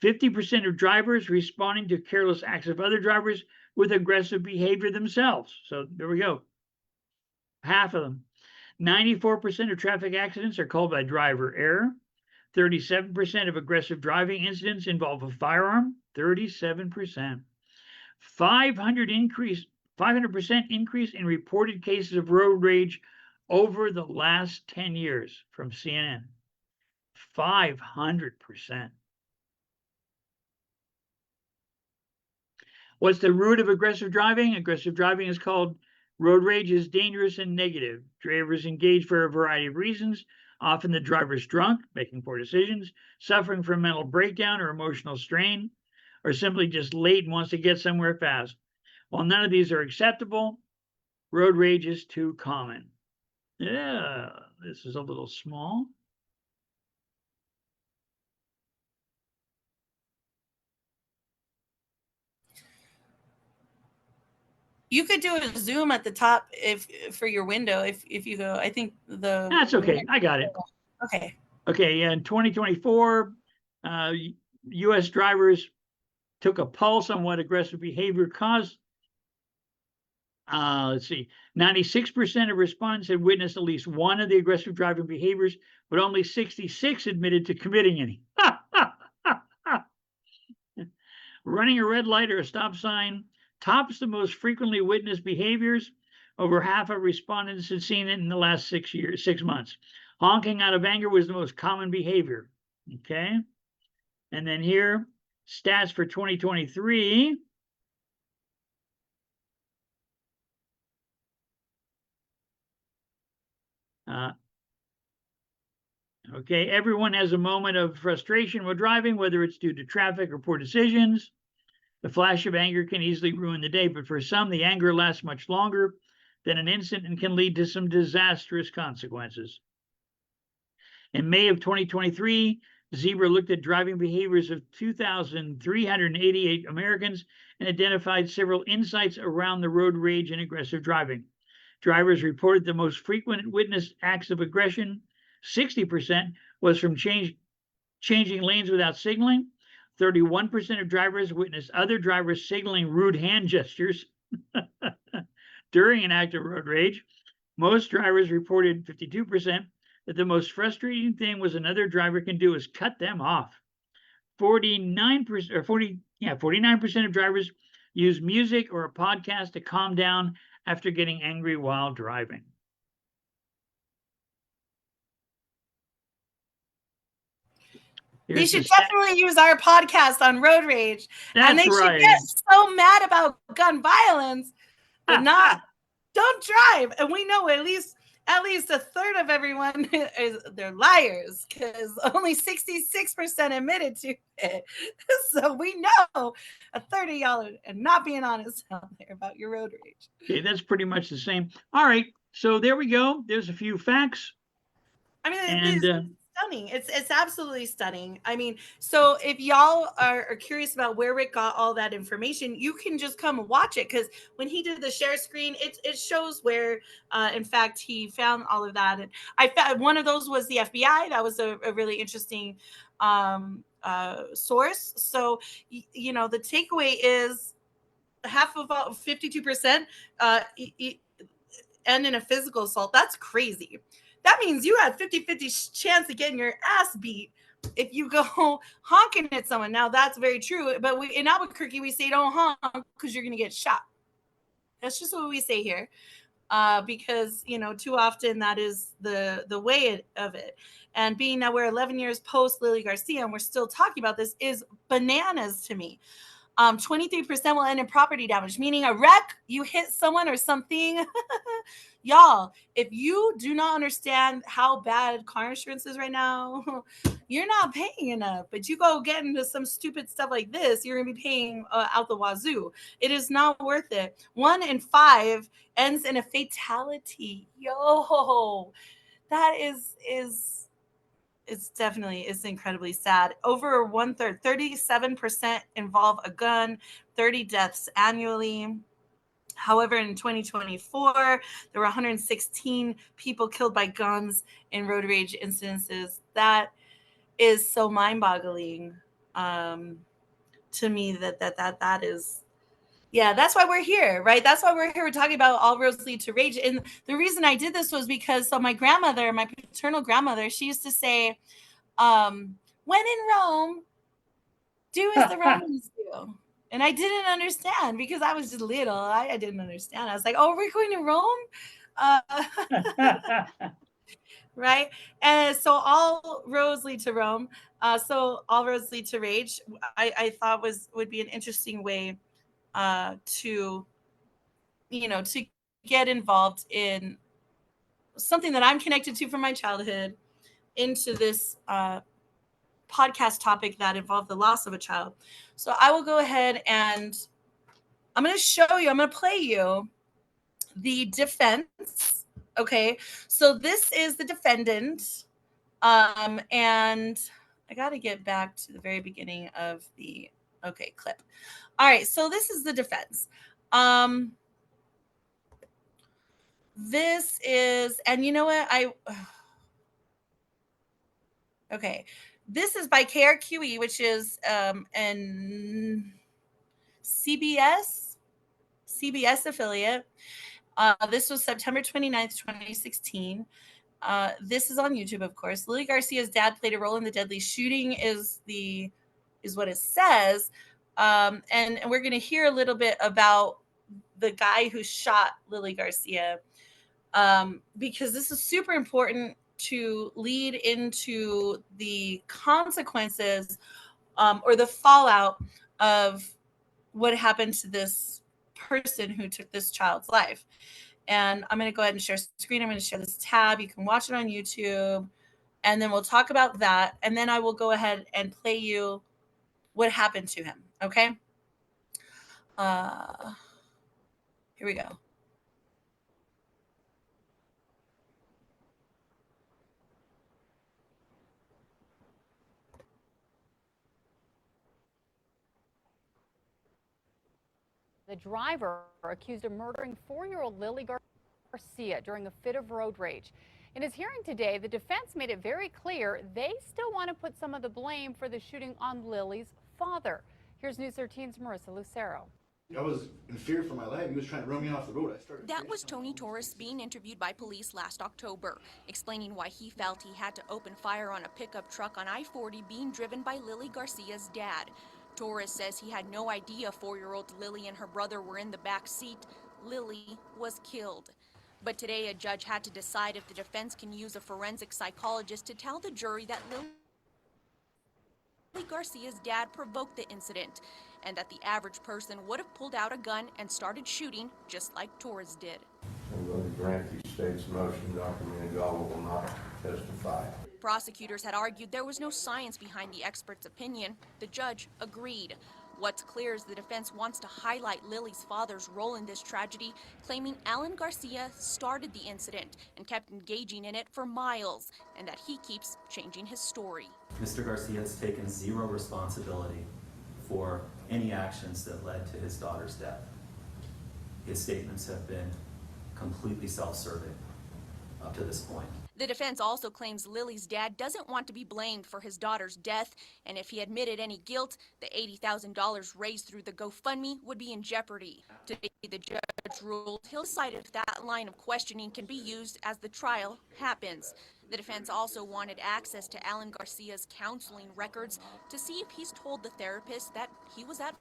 50% of drivers responding to careless acts of other drivers with aggressive behavior themselves. So there we go. Half of them. 94% of traffic accidents are caused by driver error. 37% of aggressive driving incidents involve a firearm. 37%. 500% increase in reported cases of road rage over the last 10 years from CNN. 500%. What's the root of aggressive driving? Aggressive driving is called road rage is dangerous and negative. Drivers engage for a variety of reasons. Often the driver's drunk, making poor decisions, suffering from mental breakdown or emotional strain, or simply just late and wants to get somewhere fast. While none of these are acceptable, road rage is too common. Yeah, this is a little small. You could do a zoom at the top if for your window if you go. I think That's okay. I got it. Okay. Okay. In 2024, U.S. drivers took a pulse on what aggressive behavior caused. Let's see. 96% of respondents had witnessed at least one of the aggressive driving behaviors, but only 66 admitted to committing any. Running a red light or a stop sign tops the most frequently witnessed behaviors. Over half of respondents had seen it in the last 6 months. Honking out of anger was the most common behavior. Okay. And then here, stats for 2023. Okay, everyone has a moment of frustration while driving, whether it's due to traffic or poor decisions. The flash of anger can easily ruin the day, but for some, the anger lasts much longer than an instant and can lead to some disastrous consequences. In May of 2023, Zebra looked at driving behaviors of 2,388 Americans and identified several insights around the road rage and aggressive driving. Drivers reported the most frequent witnessed acts of aggression. 60% was from changing lanes without signaling. 31% of drivers witnessed other drivers signaling rude hand gestures during an act of road rage. Most drivers reported, 52%, that the most frustrating thing was another driver can do is cut them off. 49% of drivers use music or a podcast to calm down after getting angry while driving. They should definitely use our podcast on road rage. That's and they right. should get so mad about gun violence, but don't drive. And we know at least a third of everyone they're liars because only 66% admitted to it. So we know a third of y'all are not being honest out there about your road rage. Okay, that's pretty much the same. All right, so there we go. There's a few facts. I mean, it's stunning. It's absolutely stunning. I mean, so if y'all are curious about where Rick got all that information, you can just come and watch it because when he did the share screen, it shows where, in fact, he found all of that. And I found one of those was the FBI. That was a really interesting source. So you know, the takeaway is half of about 52% end in a physical assault. That's crazy. that means you had 50-50 chance of getting your ass beat if you go honking at someone. Now that's very true, but in Albuquerque we say don't honk because you're gonna get shot. That's just what we say here, because too often that is the way of it. And being that we're 11 years post Lily Garcia and we're still talking about this is bananas to me. 23% will end in property damage, meaning a wreck, you hit someone or something. Y'all, if you do not understand how bad car insurance is right now, you're not paying enough. But you go get into some stupid stuff like this, you're going to be paying out the wazoo. It is not worth it. 1 in 5 ends in a fatality. Yo, that is it's incredibly sad. Over 1/3, 37% involve a gun, 30 deaths annually. However, in 2024, there were 116 people killed by guns in road rage incidences. That is so mind-boggling to me. That is, yeah, that's why we're here, right? That's why we're here. We're talking about all roads lead to rage. And the reason I did this was because my grandmother, my paternal grandmother, she used to say, when in Rome, do as the Romans do. And I didn't understand because I was just little. I didn't understand. I was like, oh, we're going to Rome? Right? And so all roads lead to Rome. So all roads lead to rage. I thought would be an interesting way to get involved in something that I'm connected to from my childhood into this podcast topic that involved the loss of a child. So I will go ahead and I'm going to play you the defense. Okay. So this is the defendant. And I got to get back to the very beginning of the clip. All right. So this is the defense. This is, and you know what? Okay. This is by KRQE, which is an CBS affiliate. This was September 29th, 2016. This is on YouTube, of course. Lily Garcia's dad played a role in the deadly shooting is what it says. And we're going to hear a little bit about the guy who shot Lily Garcia, because this is super important to lead into the consequences or the fallout of what happened to this person who took this child's life. And I'm going to go ahead and share screen. I'm going to share this tab. You can watch it on YouTube. And then we'll talk about that. And then I will go ahead and play you what happened to him. Okay? Here we go. The driver accused of murdering 4-year-old Lily Garcia during a fit of road rage. In his hearing today, the defense made it very clear they still want to put some of the blame for the shooting on Lily's father. Here's News 13's Marissa Lucero. I was in fear for my life. He was trying to run me off the road. That was Tony Torres being interviewed by police last October, explaining why he felt he had to open fire on a pickup truck on I-40 being driven by Lily Garcia's dad. Torres says he had no idea 4-year-old Lily and her brother were in the back seat. Lily was killed. But today a judge had to decide if the defense can use a forensic psychologist to tell the jury that Lily Garcia's dad provoked the incident, and that the average person would have pulled out a gun and started shooting just like Torres did. I'm going to grant the state's motion. Dr. Minigala will not testify. Prosecutors had argued there was no science behind the expert's opinion. The judge agreed. What's clear is the defense wants to highlight Lily's father's role in this tragedy, claiming Alan Garcia started the incident and kept engaging in it for miles, and that he keeps changing his story. Mr. Garcia has taken zero responsibility for any actions that led to his daughter's death. His statements have been completely self-serving up to this point. The defense also claims Lily's dad doesn't want to be blamed for his daughter's death, and if he admitted any guilt, the $80,000 raised through the GoFundMe would be in jeopardy. Today, the judge ruled he'll decide if that line of questioning can be used as the trial happens. The defense also wanted access to Alan Garcia's counseling records to see if he's told the therapist that he was at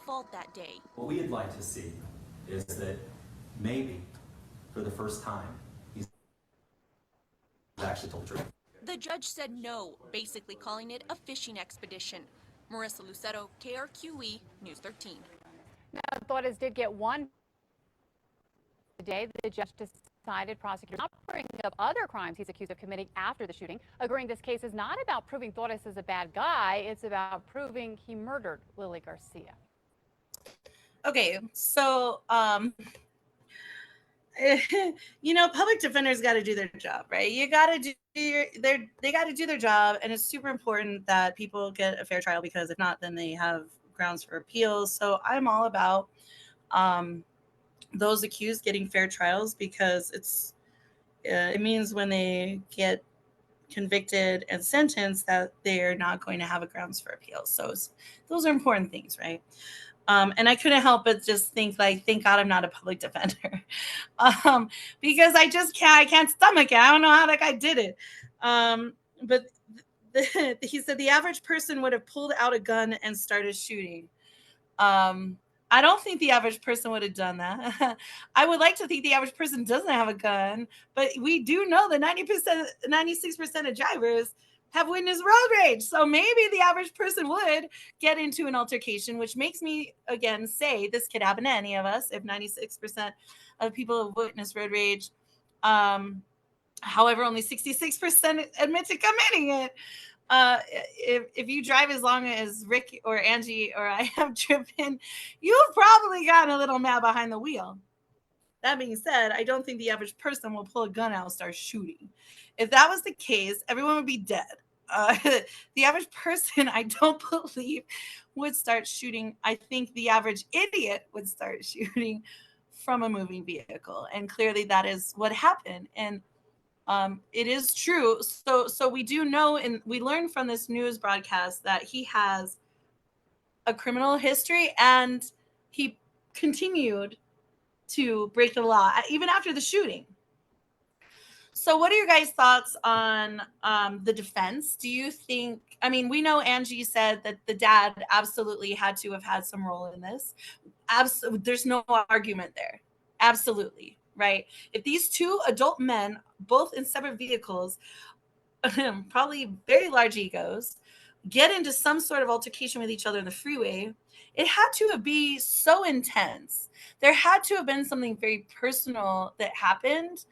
fault that day. What we'd like to see is that maybe, for the first time, he's actually told the truth. The judge said no, basically calling it a fishing expedition. Marissa Lucero, KRQE, News 13. Now, authorities did get one today. The judge decided prosecutors not bring up other crimes he's accused of committing after the shooting, agreeing this case is not about proving Torres is a bad guy. It's about proving he murdered Lily Garcia. Okay, so public defenders got to do their job, right? You got to do they got to do their job, and it's super important that people get a fair trial, because if not, then they have grounds for appeals. So I'm all about those accused getting fair trials, because it means when they get convicted and sentenced that they're not going to have a grounds for appeal. So those are important things, right? And I couldn't help but just think, like, thank God I'm not a public defender, because I can't stomach it. I don't know how that guy did it. But he said the average person would have pulled out a gun and started shooting. I don't think the average person would have done that. I would like to think the average person doesn't have a gun, but we do know that 96% of drivers have witnessed road rage. So maybe the average person would get into an altercation, which makes me, again, say this could happen to any of us if 96% of people have witnessed road rage. However, only 66% admit to committing it. If you drive as long as Rick or Angie or I have driven, you've probably gotten a little mad behind the wheel. That being said, I don't think the average person will pull a gun out and start shooting. If that was the case, everyone would be dead. The average person, I don't believe, would start shooting. I think the average idiot would start shooting from a moving vehicle. And clearly that is what happened. And it is true. So we do know, and we learned from this news broadcast, that he has a criminal history, and he continued to break the law even after the shooting. So what are your guys' thoughts on the defense? Do you think, we know Angie said that the dad absolutely had to have had some role in this. There's no argument there. Absolutely. Right? If these two adult men, both in separate vehicles, probably very large egos, get into some sort of altercation with each other in the freeway, it had to be so intense. There had to have been something very personal that happened.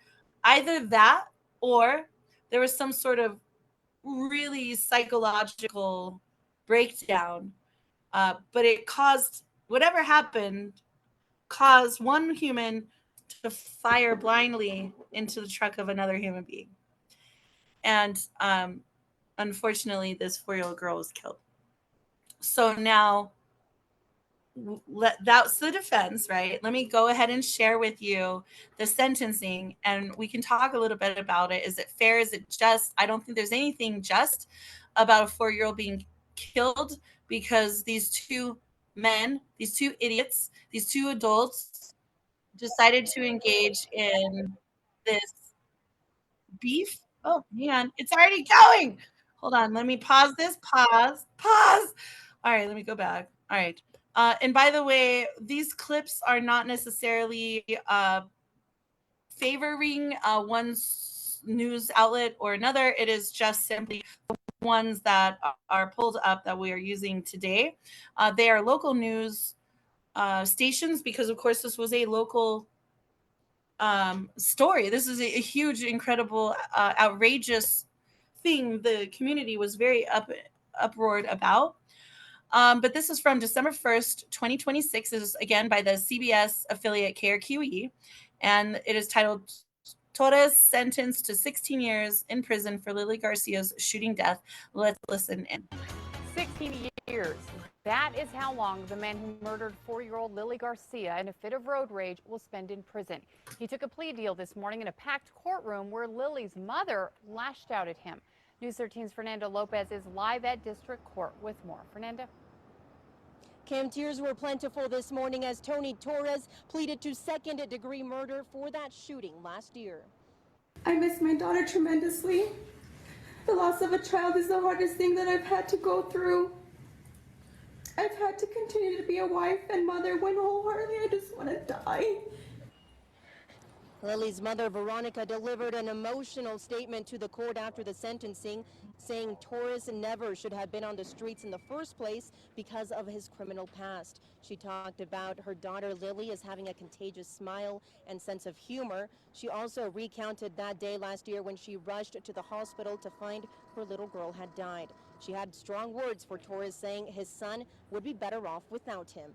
Either that, or there was some sort of really psychological breakdown. But it caused, whatever happened, caused one human to fire blindly into the truck of another human being. And unfortunately, this 4-year-old girl was killed. So now, that's the defense, right? Let me go ahead and share with you the sentencing, and we can talk a little bit about it. Is it fair? Is it just? I don't think there's anything just about a 4-year-old being killed, because these two men, these two idiots, these two adults decided to engage in this beef. Oh man, it's already going. Hold on, let me pause this. Pause. All right, let me go back. All right. And by the way, these clips are not necessarily favoring one news outlet or another. It is just simply the ones that are pulled up that we are using today. They are local news stations, because, of course, this was a local story. This is a huge, incredible, outrageous thing the community was very uproared about. But this is from December 1st, 2026. This is, again, by the CBS affiliate KRQE, and it is titled Torres sentenced to 16 years in prison for Lily Garcia's shooting death. Let's listen in. 16 years That is how long the man who murdered 4-year-old Lily Garcia in a fit of road rage will spend in prison. He took a plea deal this morning in a packed courtroom where Lily's mother lashed out at him. News 13's Fernanda Lopez is live at District Court with more. Fernanda? Kim, tears were plentiful this morning as Tony Torres pleaded to second-degree murder for that shooting last year. I miss my daughter tremendously. The loss of a child is the hardest thing that I've had to go through. I've had to continue to be a wife and mother when wholeheartedly I just want to die. Lily's mother, Veronica, delivered an emotional statement to the court after the sentencing, saying Torres never should have been on the streets in the first place because of his criminal past. She talked about her daughter Lily as having a contagious smile and sense of humor. She also recounted that day last year when she rushed to the hospital to find her little girl had died. She had strong words for Torres, saying his son would be better off without him.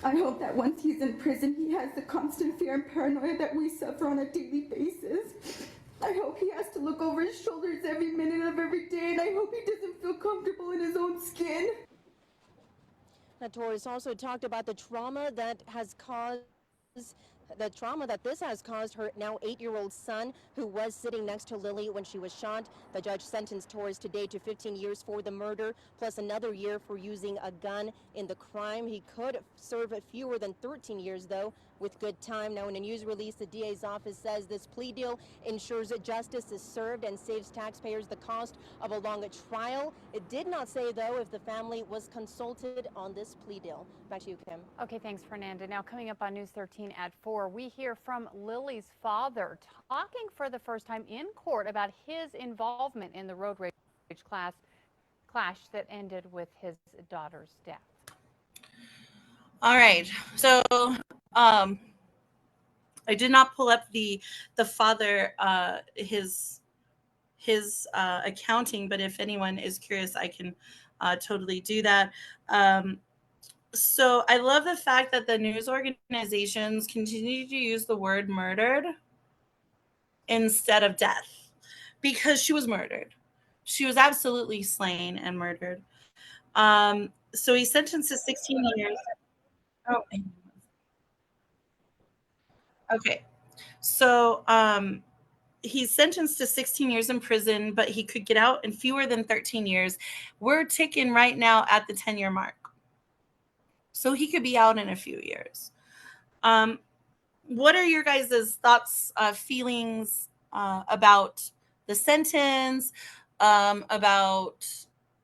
I hope that once he's in prison, he has the constant fear and paranoia that we suffer on a daily basis. I hope he has to look over his shoulders every minute of every day, and I hope he doesn't feel comfortable in his own skin. Torres also talked about the trauma that this has caused her now 8-year-old son, who was sitting next to Lily when she was shot. The judge sentenced Torres today to 15 years for the murder, plus another year for using a gun in the crime. He could serve fewer than 13 years, though, with good time. Now, in a news release, the DA's office says this plea deal ensures that justice is served and saves taxpayers the cost of a long trial. It did not say, though, if the family was consulted on this plea deal. Back to you, Kim. Okay, thanks, Fernanda. Now, coming up on News 13 at 4, we hear from Lily's father talking for the first time in court about his involvement in the road rage clash that ended with his daughter's death. All right, so I did not pull up the father his accounting, but if anyone is curious, I can totally do that. So I love the fact that the news organizations continue to use the word murdered instead of death, because she was murdered. She was absolutely slain and murdered. So he's sentenced to 16 years. Oh, okay. So he's sentenced to 16 years in prison, but he could get out in fewer than 13 years. We're ticking right now at the 10-year mark. So he could be out in a few years. What are your guys' thoughts, feelings about the sentence, about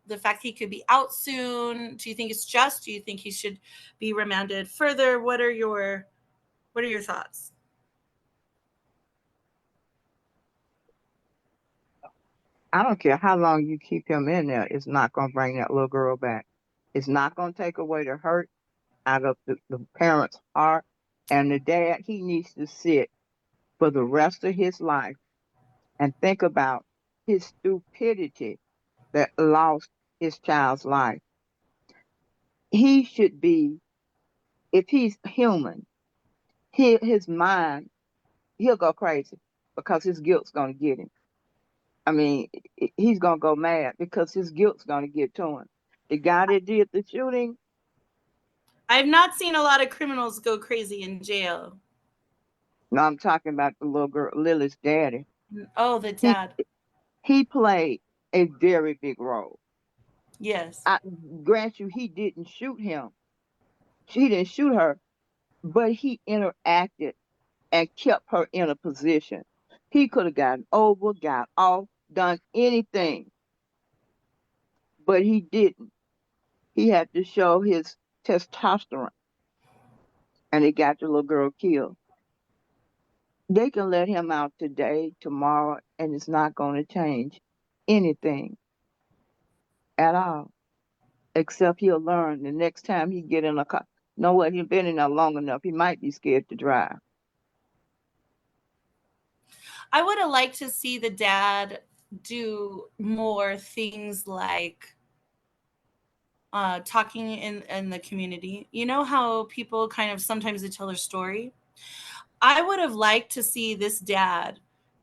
the fact he could be out soon? Do you think it's just? Do you think he should be remanded further? What are your thoughts? I don't care how long you keep him in there, it's not going to bring that little girl back. It's not going to take away the hurt out of the parent's heart. And the dad, he needs to sit for the rest of his life and think about his stupidity that lost his child's life. He should be, if he's human, his mind, he'll go crazy because his guilt's going to get him. I mean, he's going to go mad because his guilt's going to get to him. The guy that did the shooting. I've not seen a lot of criminals go crazy in jail. No, I'm talking about the little girl, Lily's daddy. Oh, the dad. He played a very big role. Yes. I grant you, he didn't shoot him. She didn't shoot her, but he interacted and kept her in a position. He could have gotten over, got off, done anything, but he didn't. He had to show his testosterone, and it got the little girl killed. They can let him out today, tomorrow, and it's not going to change anything at all, except he'll learn the next time he get in a car. Know what? He's been in there long enough. He might be scared to drive. I would have liked to see the dad do more things like talking in the community. You know how people kind of sometimes they tell their story? I would have liked to see this dad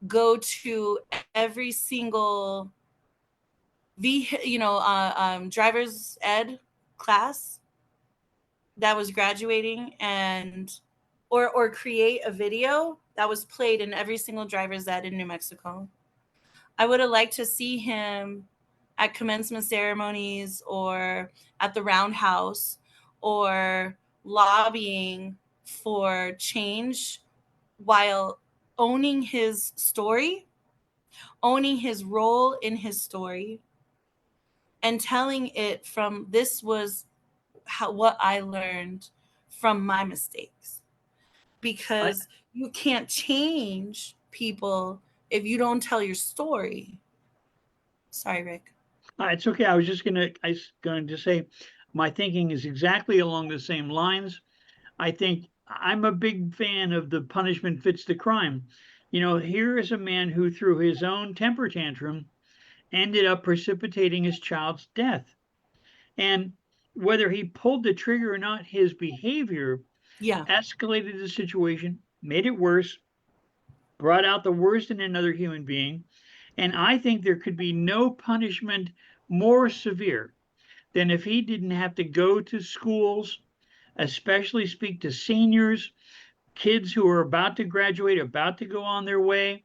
go to every single driver's ed class that was graduating and or create a video that was played in every single driver's ed in New Mexico. I would have liked to see him at commencement ceremonies or at the roundhouse or lobbying for change while owning his story, owning his role in his story, and telling it from this was what I learned from my mistakes. Because you can't change people if you don't tell your story. Sorry, Rick. It's okay. I was going to say my thinking is exactly along the same lines. I think I'm a big fan of the punishment fits the crime. You know, here is a man who, through his own temper tantrum, ended up precipitating his child's death. And whether he pulled the trigger or not, his behavior escalated the situation, made it worse, brought out the worst in another human being. And I think there could be no punishment more severe than if he didn't have to go to schools, especially speak to seniors, kids who are about to graduate, about to go on their way,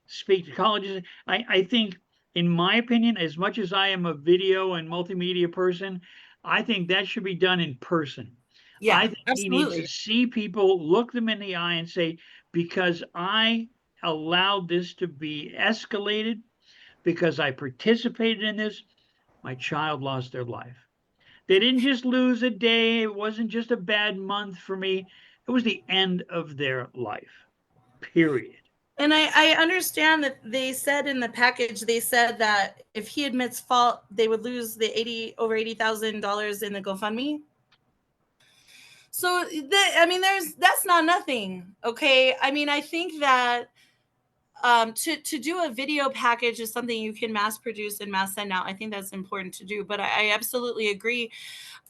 speak to colleges. I think, in my opinion, as much as I am a video and multimedia person, I think that should be done in person. Yeah, I think he needs to see people, look them in the eye, and say, because I allowed this to be escalated, because I participated in this, my child lost their life. They didn't just lose a day. It wasn't just a bad month for me. It was the end of their life, period. And I understand that they said in the package, they said that if he admits fault, they would lose the over $80,000 in the GoFundMe. So I mean, that's not nothing. Okay. I mean, I think that to do a video package is something you can mass produce and mass send out. I think that's important to do, but I absolutely agree.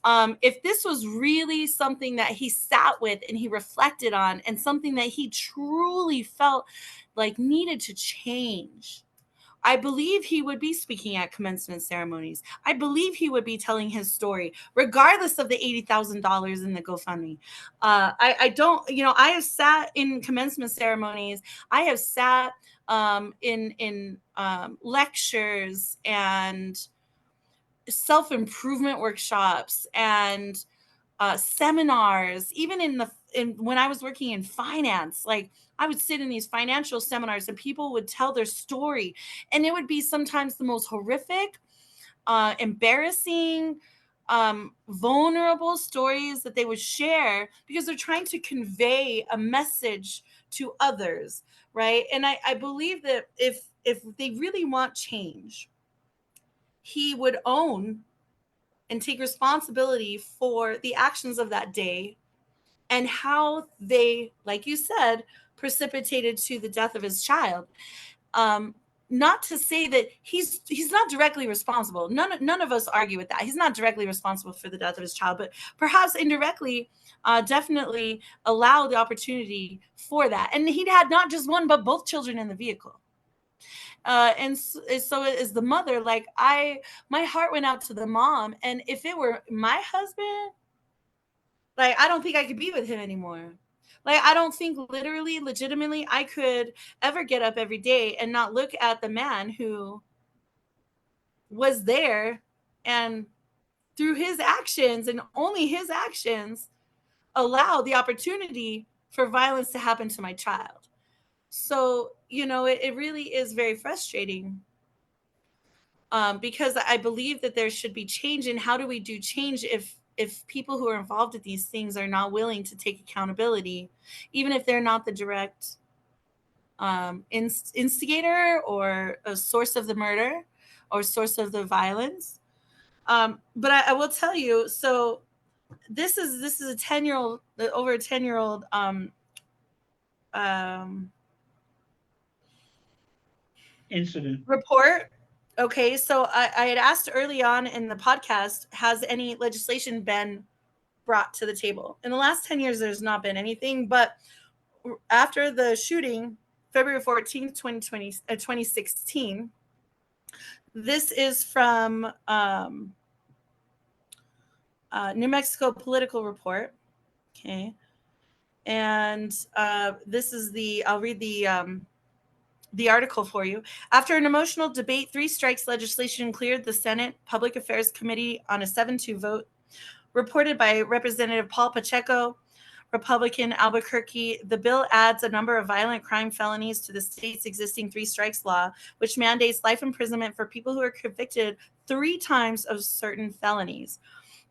If this was really something that he sat with and he reflected on and something that he truly felt like needed to change, I believe he would be speaking at commencement ceremonies. I believe he would be telling his story, regardless of the $80,000 in the GoFundMe. I don't, I have sat in commencement ceremonies. I have sat in lectures and self-improvement workshops and seminars, even when I was working in finance. Like, I would sit in these financial seminars and people would tell their story, and it would be sometimes the most horrific, embarrassing, vulnerable stories that they would share because they're trying to convey a message to others, right? And I believe that if they really want change, he would own and take responsibility for the actions of that day and how they, like you said, precipitated to the death of his child. Not to say that he's not directly responsible. None of us argue with that. He's not directly responsible for the death of his child, but perhaps indirectly, definitely allow the opportunity for that. And he had not just one, but both children in the vehicle. And so as the mother, like, my heart went out to the mom. And if it were my husband, like, I don't think I could be with him anymore. Like, I don't think literally, legitimately, I could ever get up every day and not look at the man who was there and through his actions and only his actions allow the opportunity for violence to happen to my child. So, it really is very frustrating. Because I believe that there should be change. And how do we do change if people who are involved in these things are not willing to take accountability, even if they're not the direct instigator or a source of the murder or source of the violence? But I will tell you, so this is a 10-year-old, over a 10-year-old incident report. Okay, so I had asked early on in the podcast, has any legislation been brought to the table? In the last 10 years, there's not been anything, but after the shooting, February 14th, 2016, this is from New Mexico Political Report. Okay. And this is I'll read the article for you. After an emotional debate, 3 strikes legislation cleared the Senate Public Affairs Committee on a 7-2 vote. Reported by Representative Paul Pacheco, Republican, Albuquerque, the bill adds a number of violent crime felonies to the state's existing 3 strikes law, which mandates life imprisonment for people who are convicted 3 times of certain felonies.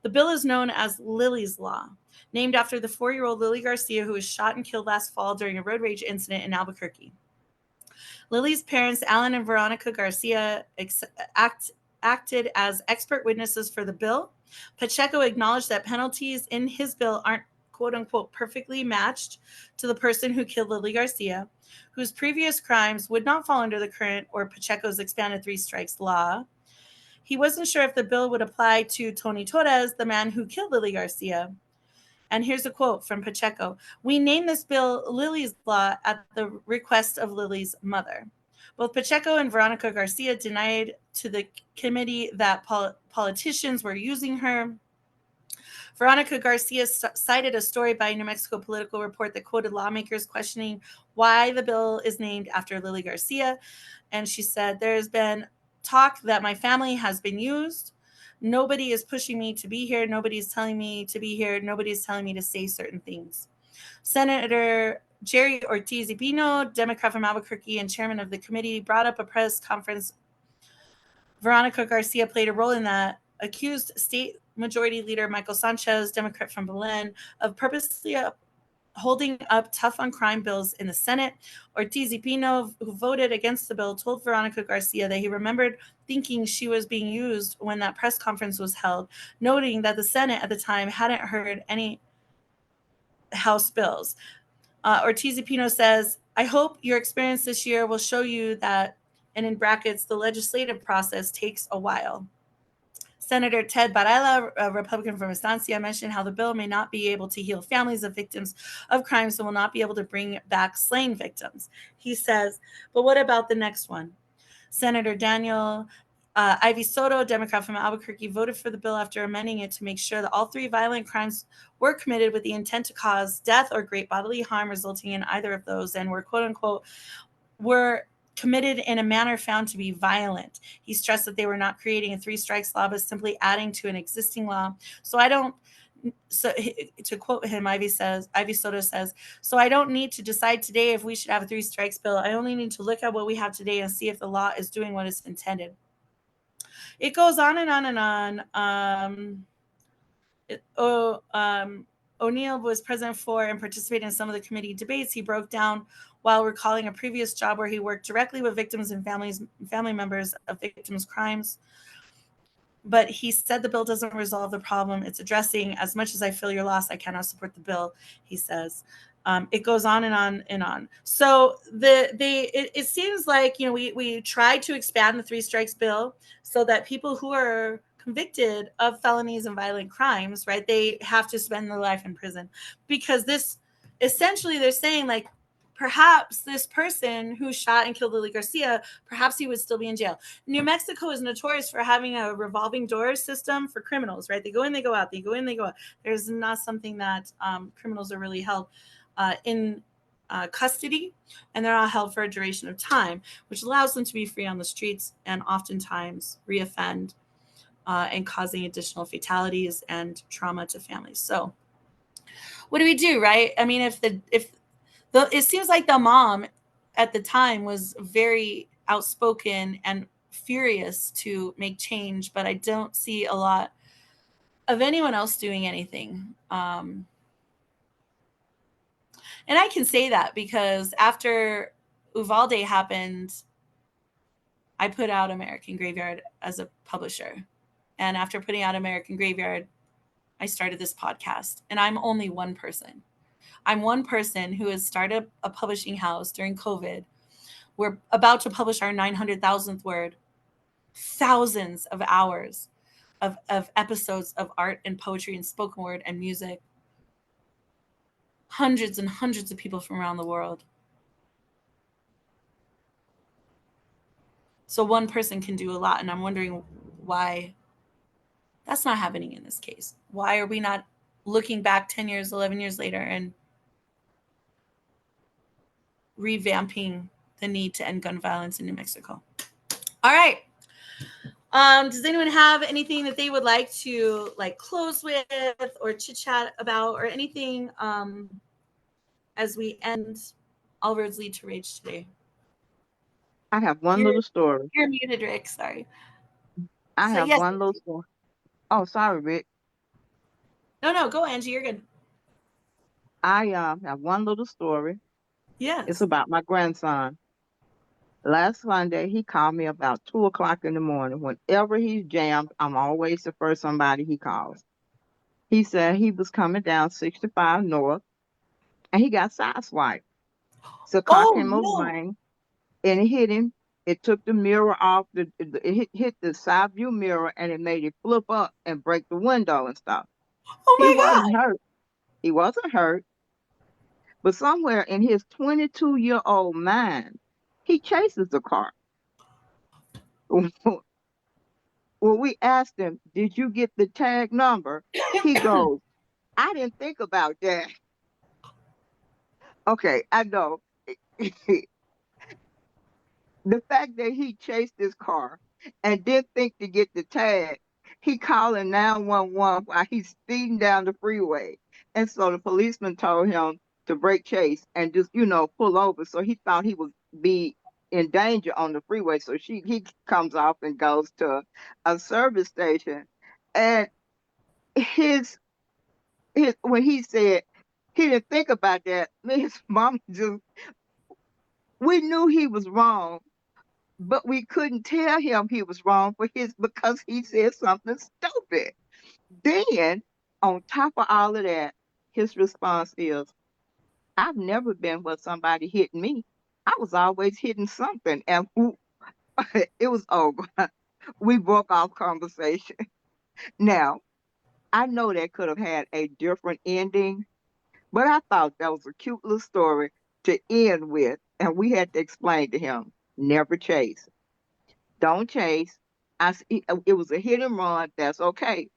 The bill is known as Lily's Law, named after the 4-year-old Lily Garcia, who was shot and killed last fall during a road rage incident in Albuquerque. Lily's parents, Alan and Veronica Garcia, acted as expert witnesses for the bill. Pacheco acknowledged that penalties in his bill aren't quote unquote perfectly matched to the person who killed Lily Garcia, whose previous crimes would not fall under the current or Pacheco's expanded 3 strikes law. He wasn't sure if the bill would apply to Tony Torres, the man who killed Lily Garcia. And here's a quote from Pacheco. We named this bill Lily's Law at the request of Lily's mother. Both Pacheco and Veronica Garcia denied to the committee that politicians were using her. Veronica Garcia cited a story by New Mexico Political Report that quoted lawmakers questioning why the bill is named after Lily Garcia. And she said, there's been talk that my family has been used. Nobody is pushing me to be here. Nobody's telling me to be here. Nobody's telling me to say certain things. Senator Jerry Ortiz Pino, Democrat from Albuquerque and chairman of the committee, brought up a press conference. Veronica Garcia played a role in that, accused State Majority Leader Michael Sanchez, Democrat from Belen, of purposely holding up tough on crime bills in the Senate. Ortiz Pino, who voted against the bill, told Veronica Garcia that he remembered thinking she was being used when that press conference was held, noting that the Senate at the time hadn't heard any House bills. Ortiz Pino says, I hope your experience this year will show you that, and in brackets, the legislative process takes a while. Senator Ted Barela, a Republican from Estancia, mentioned how the bill may not be able to heal families of victims of crimes and will not be able to bring back slain victims. He says, but what about the next one? Senator Daniel Ivy Soto, Democrat from Albuquerque, voted for the bill after amending it to make sure that all 3 violent crimes were committed with the intent to cause death or great bodily harm resulting in either of those and were, quote unquote, were committed in a manner found to be violent. He stressed that they were not creating a 3 strikes law, but simply adding to an existing law. So to quote him, Ivy Soto says, so I don't need to decide today if we should have a 3 strikes bill. I only need to look at what we have today and see if the law is doing what it's intended. It goes on and on and on. O'Neill was present for and participated in some of the committee debates. He broke down while recalling a previous job where he worked directly with victims and family members of victims' crimes. But he said the bill doesn't resolve the problem it's addressing. As much as I feel your loss, I cannot support the bill, he says. It goes on and on and on. So it seems like, we tried to expand the 3 strikes bill so that people who are convicted of felonies and violent crimes, right, they have to spend their life in prison, because this essentially they're saying, like, perhaps this person who shot and killed Lily Garcia, perhaps he would still be in jail. New Mexico is notorious for having a revolving door system for criminals, right? They go in, they go out, they go in, they go out. There's not something that criminals are really held in custody, and they're not held for a duration of time, which allows them to be free on the streets and oftentimes reoffend and causing additional fatalities and trauma to families. So what do we do, right? I mean, it seems like the mom at the time was very outspoken and furious to make change, but I don't see a lot of anyone else doing anything. And I can say that because after Uvalde happened, I put out American Graveyard as a publisher. And after putting out American Graveyard, I started this podcast. And I'm only one person. I'm one person who has started a publishing house during COVID. We're about to publish our 900,000th word, thousands of hours of episodes of art and poetry and spoken word and music, hundreds and hundreds of people from around the world. So one person can do a lot, and I'm wondering why That's not happening in this case. Why are we not looking back 10 years, 11 years later and revamping the need to end gun violence in New Mexico? All right. Does anyone have anything that they would like to close with or chit chat about or anything as we end All Roads Lead to Rage today? I have one little story. You're muted, Rick. Sorry. I So have yes. one little story. Oh, sorry, Rick. No, go, Angie. You're good. I have one little story. Yes. It's about my grandson. Last Sunday, he called me about 2 o'clock in the morning. Whenever he's jammed, I'm always the first somebody he calls. He said he was coming down 65 North and he got sideswiped. So a car came over lane and it hit him. It took the mirror off. It hit the side view mirror and it made it flip up and break the window and stuff. Oh He my wasn't God. hurt. He wasn't hurt. But somewhere in his 22-year-old mind, he chases the car. When we asked him, "Did you get the tag number?" He goes, "I didn't think about that." Okay, I know. The fact that he chased this car and didn't think to get the tag, he calling 911 while he's speeding down the freeway. And so the policeman told him to break chase and just, pull over. So he thought he would be in danger on the freeway. So he comes off and goes to a service station. And his when he said he didn't think about that, me and his mom just, we knew he was wrong, but we couldn't tell him he was wrong because he said something stupid. Then, on top of all of that, his response is, "I've never been where somebody hit me. I was always hitting something." And it was over. We broke off conversation. Now, I know that could have had a different ending, but I thought that was a cute little story to end with. And we had to explain to him, never chase. Don't chase. It was a hit and run. That's okay.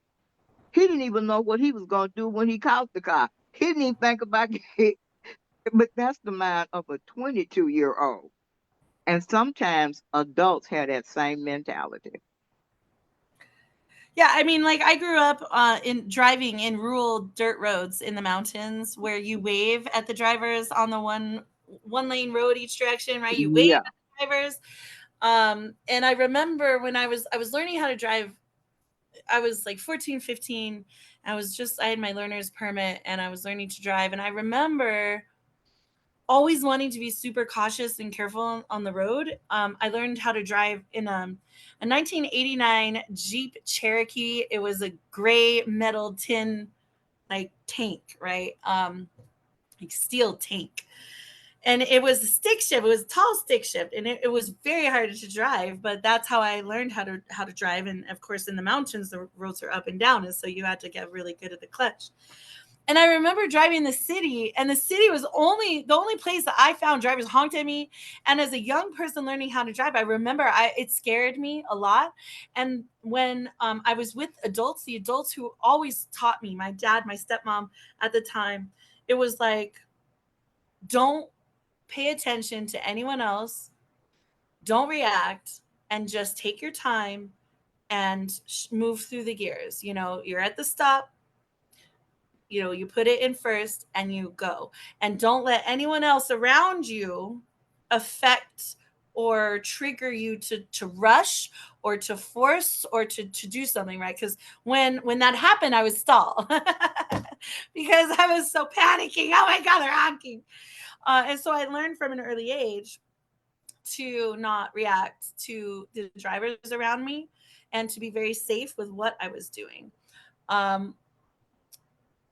He didn't even know what he was going to do when he caught the car. He didn't even think about it. But that's the mind of a 22-year-old. And sometimes adults have that same mentality. Yeah, I mean, I grew up in driving in rural dirt roads in the mountains where you wave at the drivers on the one lane road each direction, right? You wave Yeah. at the drivers. And I remember when I was learning how to drive, I was 14, 15. I had my learner's permit and I was learning to drive. And I remember always wanting to be super cautious and careful on the road. I learned how to drive in a 1989 Jeep Cherokee. It was a gray metal tin tank, right? Steel tank. And it was a stick shift. It was a tall stick shift, and it was very hard to drive. But that's how I learned how to drive. And of course, in the mountains, the roads are up and down, and so you had to get really good at the clutch. And I remember driving the city, and the city was the only place that I found drivers honked at me. And as a young person learning how to drive, I remember it scared me a lot. And when I was with adults, the adults who always taught me, my dad, my stepmom at the time, it was don't pay attention to anyone else, don't react, and just take your time and move through the gears. You're at the stop, you put it in first and you go, and don't let anyone else around you affect or trigger you to rush or to force or to do something, right? Because when that happened, I would stall because I was so panicking. Oh my God, they're honking. And so I learned from an early age to not react to the drivers around me and to be very safe with what I was doing.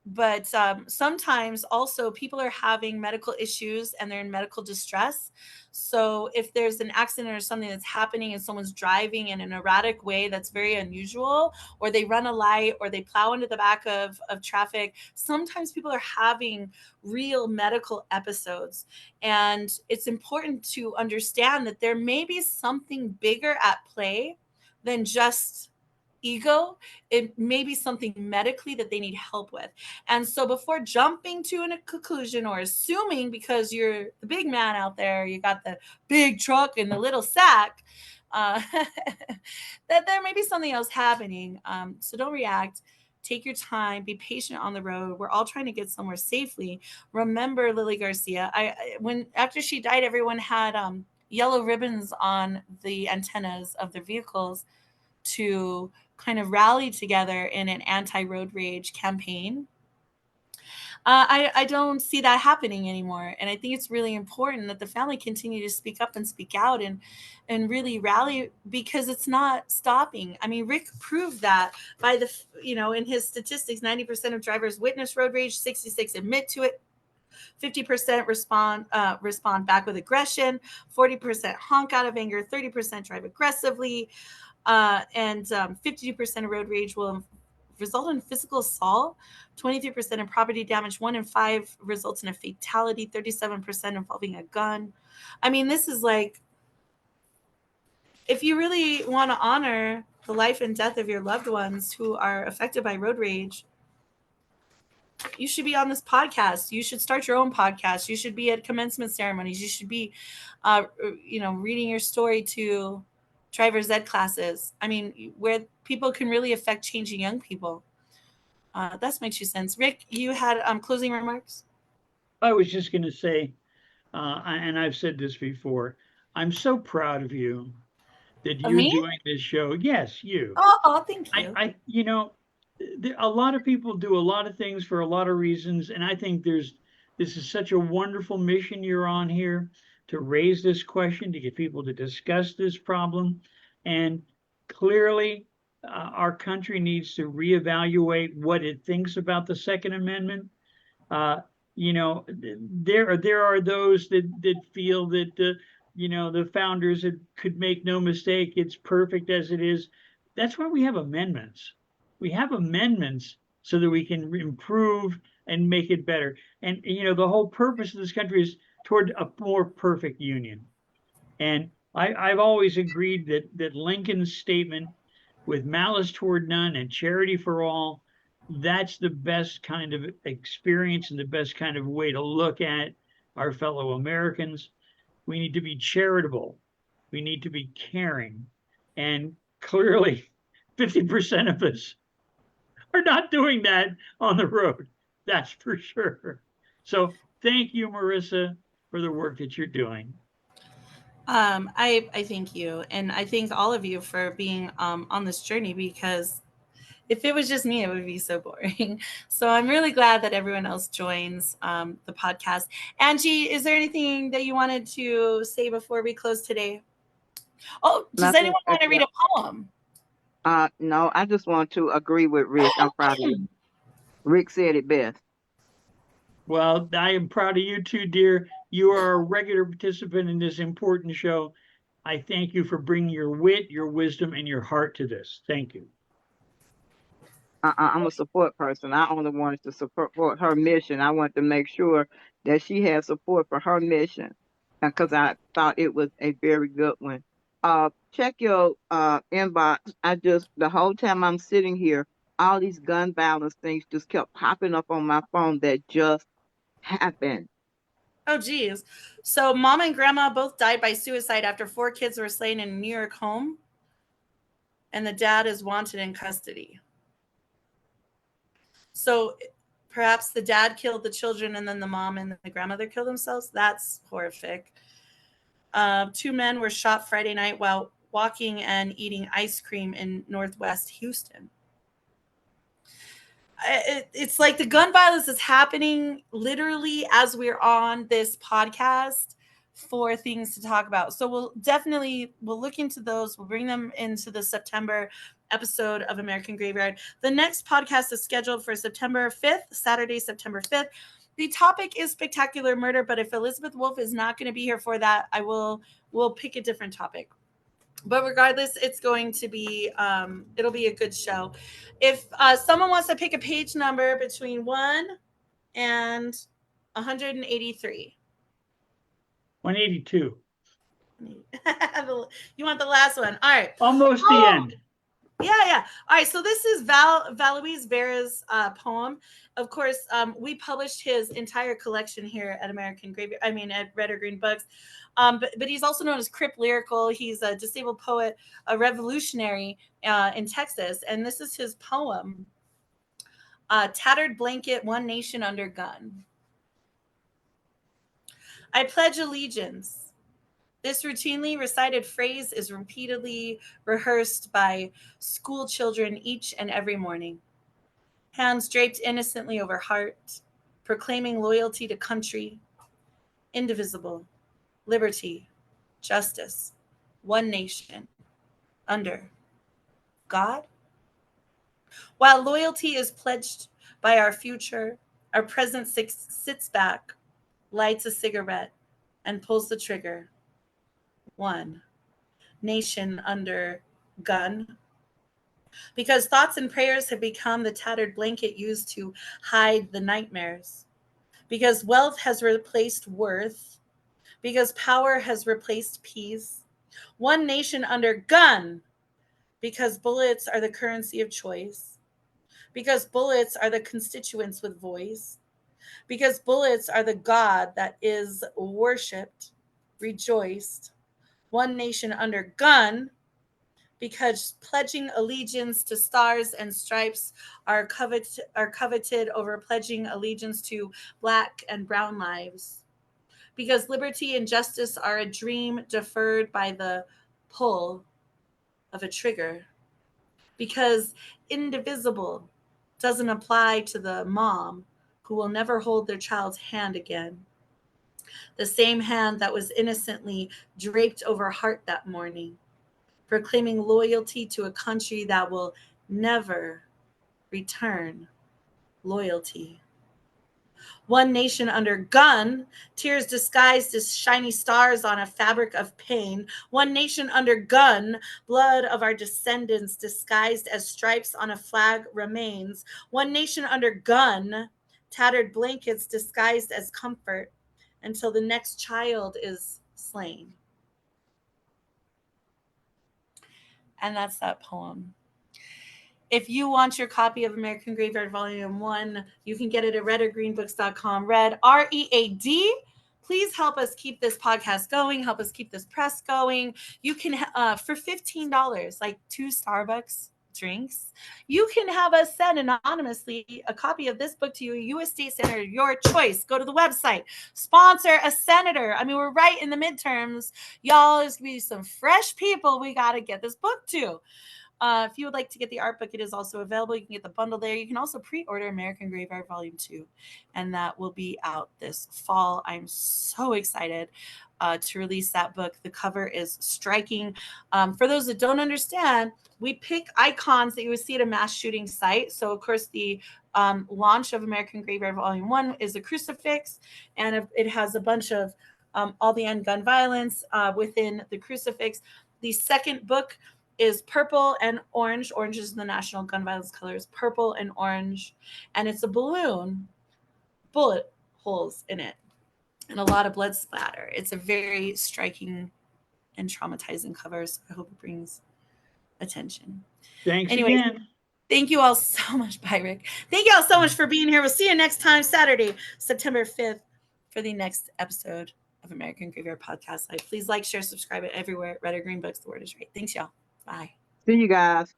But sometimes also people are having medical issues and they're in medical distress. So if there's an accident or something that's happening and someone's driving in an erratic way that's very unusual, or they run a light or they plow into the back of traffic, sometimes people are having real medical episodes. And it's important to understand that there may be something bigger at play than just ego. It may be something medically that they need help with. And so before jumping to a conclusion or assuming because you're the big man out there, you got the big truck and the little sack, that there may be something else happening. So don't react. Take your time. Be patient on the road. We're all trying to get somewhere safely. Remember Lily Garcia. When after she died, everyone had yellow ribbons on the antennas of their vehicles to kind of rally together in an anti-road rage campaign. I don't see that happening anymore, and I think it's really important that the family continue to speak up and speak out and really rally, because it's not stopping. I mean, Rick proved that by in his statistics, 90% of drivers witness road rage, 66 admit to it, 50% respond back with aggression, 40% honk out of anger, 30% drive aggressively, and 52% of road rage will result in physical assault, 23% in property damage, 1 in 5 results in a fatality, 37% involving a gun. I mean, this is like, if you really want to honor the life and death of your loved ones who are affected by road rage, you should be on this podcast. You should start your own podcast. You should be at commencement ceremonies. You should be, reading your story to driver's ed classes. I mean, where people can really affect changing young people. That makes you sense. Rick, you had closing remarks? I was just going to say, and I've said this before, I'm so proud of you that you're Me? doing this show. Yes, you. Oh, thank you. A lot of people do a lot of things for a lot of reasons, and I think this is such a wonderful mission you're on here, to raise this question, to get people to discuss this problem. And clearly, our country needs to reevaluate what it thinks about the Second Amendment. There are those that feel that the founders could make no mistake. It's perfect as it is. That's why we have amendments. We have amendments so that we can improve and make it better. And the whole purpose of this country is toward a more perfect union. And I've always agreed that Lincoln's statement, with malice toward none and charity for all, that's the best kind of experience and the best kind of way to look at our fellow Americans. We need to be charitable. We need to be caring. And clearly, 50% of us are not doing that on the road. That's for sure. So thank you, Marissa, for the work that you're doing. I thank you, and I thank all of you for being on this journey, because if it was just me, it would be so boring. So I'm really glad that everyone else joins the podcast. Angie, is there anything that you wanted to say before we close today? Oh, does anyone want to read a poem? No, I just want to agree with Rick. I'm proud of you. Rick said it best. Well, I am proud of you too, dear. You are a regular participant in this important show. I thank you for bringing your wit, your wisdom, and your heart to this. Thank you. I'm a support person. I only wanted to support her mission. I want to make sure that she has support for her mission, because I thought it was a very good one. Check your inbox. The whole time I'm sitting here, all these gun violence things just kept popping up on my phone that just happened. Oh, geez. So mom and grandma both died by suicide after 4 kids were slain in a New York home, and the dad is wanted in custody. So perhaps the dad killed the children and then the mom and the grandmother killed themselves. That's horrific. 2 men were shot Friday night while walking and eating ice cream in Northwest Houston. It's like the gun violence is happening literally as we're on this podcast for things to talk about. So we'll look into those. We'll bring them into the September episode of American Graveyard. The next podcast is scheduled for September 5th, Saturday, September 5th. The topic is spectacular murder, but if Elizabeth Wolf is not going to be here for that, we'll pick a different topic. But regardless, it's going to be it'll be a good show. If someone wants to pick a page number between 1 and 183. 182. You want the last one? All right. Almost the end. Yeah. All right. So this is Valois Vera's poem. Of course, we published his entire collection here at at Red or Green Books. But he's also known as Crip Lyrical. He's a disabled poet, a revolutionary in Texas. And this is his poem, Tattered Blanket, One Nation Under Gun. I pledge allegiance. This routinely recited phrase is repeatedly rehearsed by school children each and every morning. Hands draped innocently over heart, proclaiming loyalty to country, indivisible, liberty, justice, one nation, under God. While loyalty is pledged by our future, our present sits back, lights a cigarette, and pulls the trigger. One nation under gun. Because thoughts and prayers have become the tattered blanket used to hide the nightmares. Because wealth has replaced worth. Because power has replaced peace. One nation under gun. Because bullets are the currency of choice. Because bullets are the constituents with voice. Because bullets are the God that is worshipped, rejoiced. One nation under gun. Because pledging allegiance to stars and stripes are coveted over pledging allegiance to black and brown lives. Because liberty and justice are a dream deferred by the pull of a trigger. Because indivisible doesn't apply to the mom who will never hold their child's hand again. The same hand that was innocently draped over heart that morning, proclaiming loyalty to a country that will never return loyalty. One nation under gun, tears disguised as shiny stars on a fabric of pain. One nation under gun, blood of our descendants disguised as stripes on a flag remains. One nation under gun, tattered blankets disguised as comfort until the next child is slain. And that's that poem. If you want your copy of American Graveyard Volume 1, you can get it at redorgreenbooks.com. Red, R-E-A-D. Please help us keep this podcast going. Help us keep this press going. You can, for $15, like 2 Starbucks drinks, you can have us send anonymously a copy of this book to you, a U.S. state senator, your choice. Go to the website. Sponsor a senator. I mean, we're right in the midterms. Y'all, there's going to be some fresh people we got to get this book to. If you would like to get the art book, it is also available. You can get the bundle there. You can also pre-order American Graveyard Volume 2, and that will be out this fall. I'm so excited to release that book. The cover is striking. For those that don't understand, we pick icons that you would see at a mass shooting site. So, of course, the launch of American Graveyard Volume 1 is a crucifix, and it has a bunch of all the end gun violence within the crucifix. The second book is purple and orange. Orange is the national gun violence colors, purple and orange. And it's a balloon, bullet holes in it, and a lot of blood splatter. It's a very striking and traumatizing cover, so I hope it brings attention. Thanks Anyways, again. Thank you all so much. Bye, Rick. Thank you all so much for being here. We'll see you next time, Saturday, September 5th, for the next episode of American Graveyard Podcast Live. Please like, share, subscribe it everywhere. Red or Green Books, the word is right. Thanks, y'all. Bye. See you guys.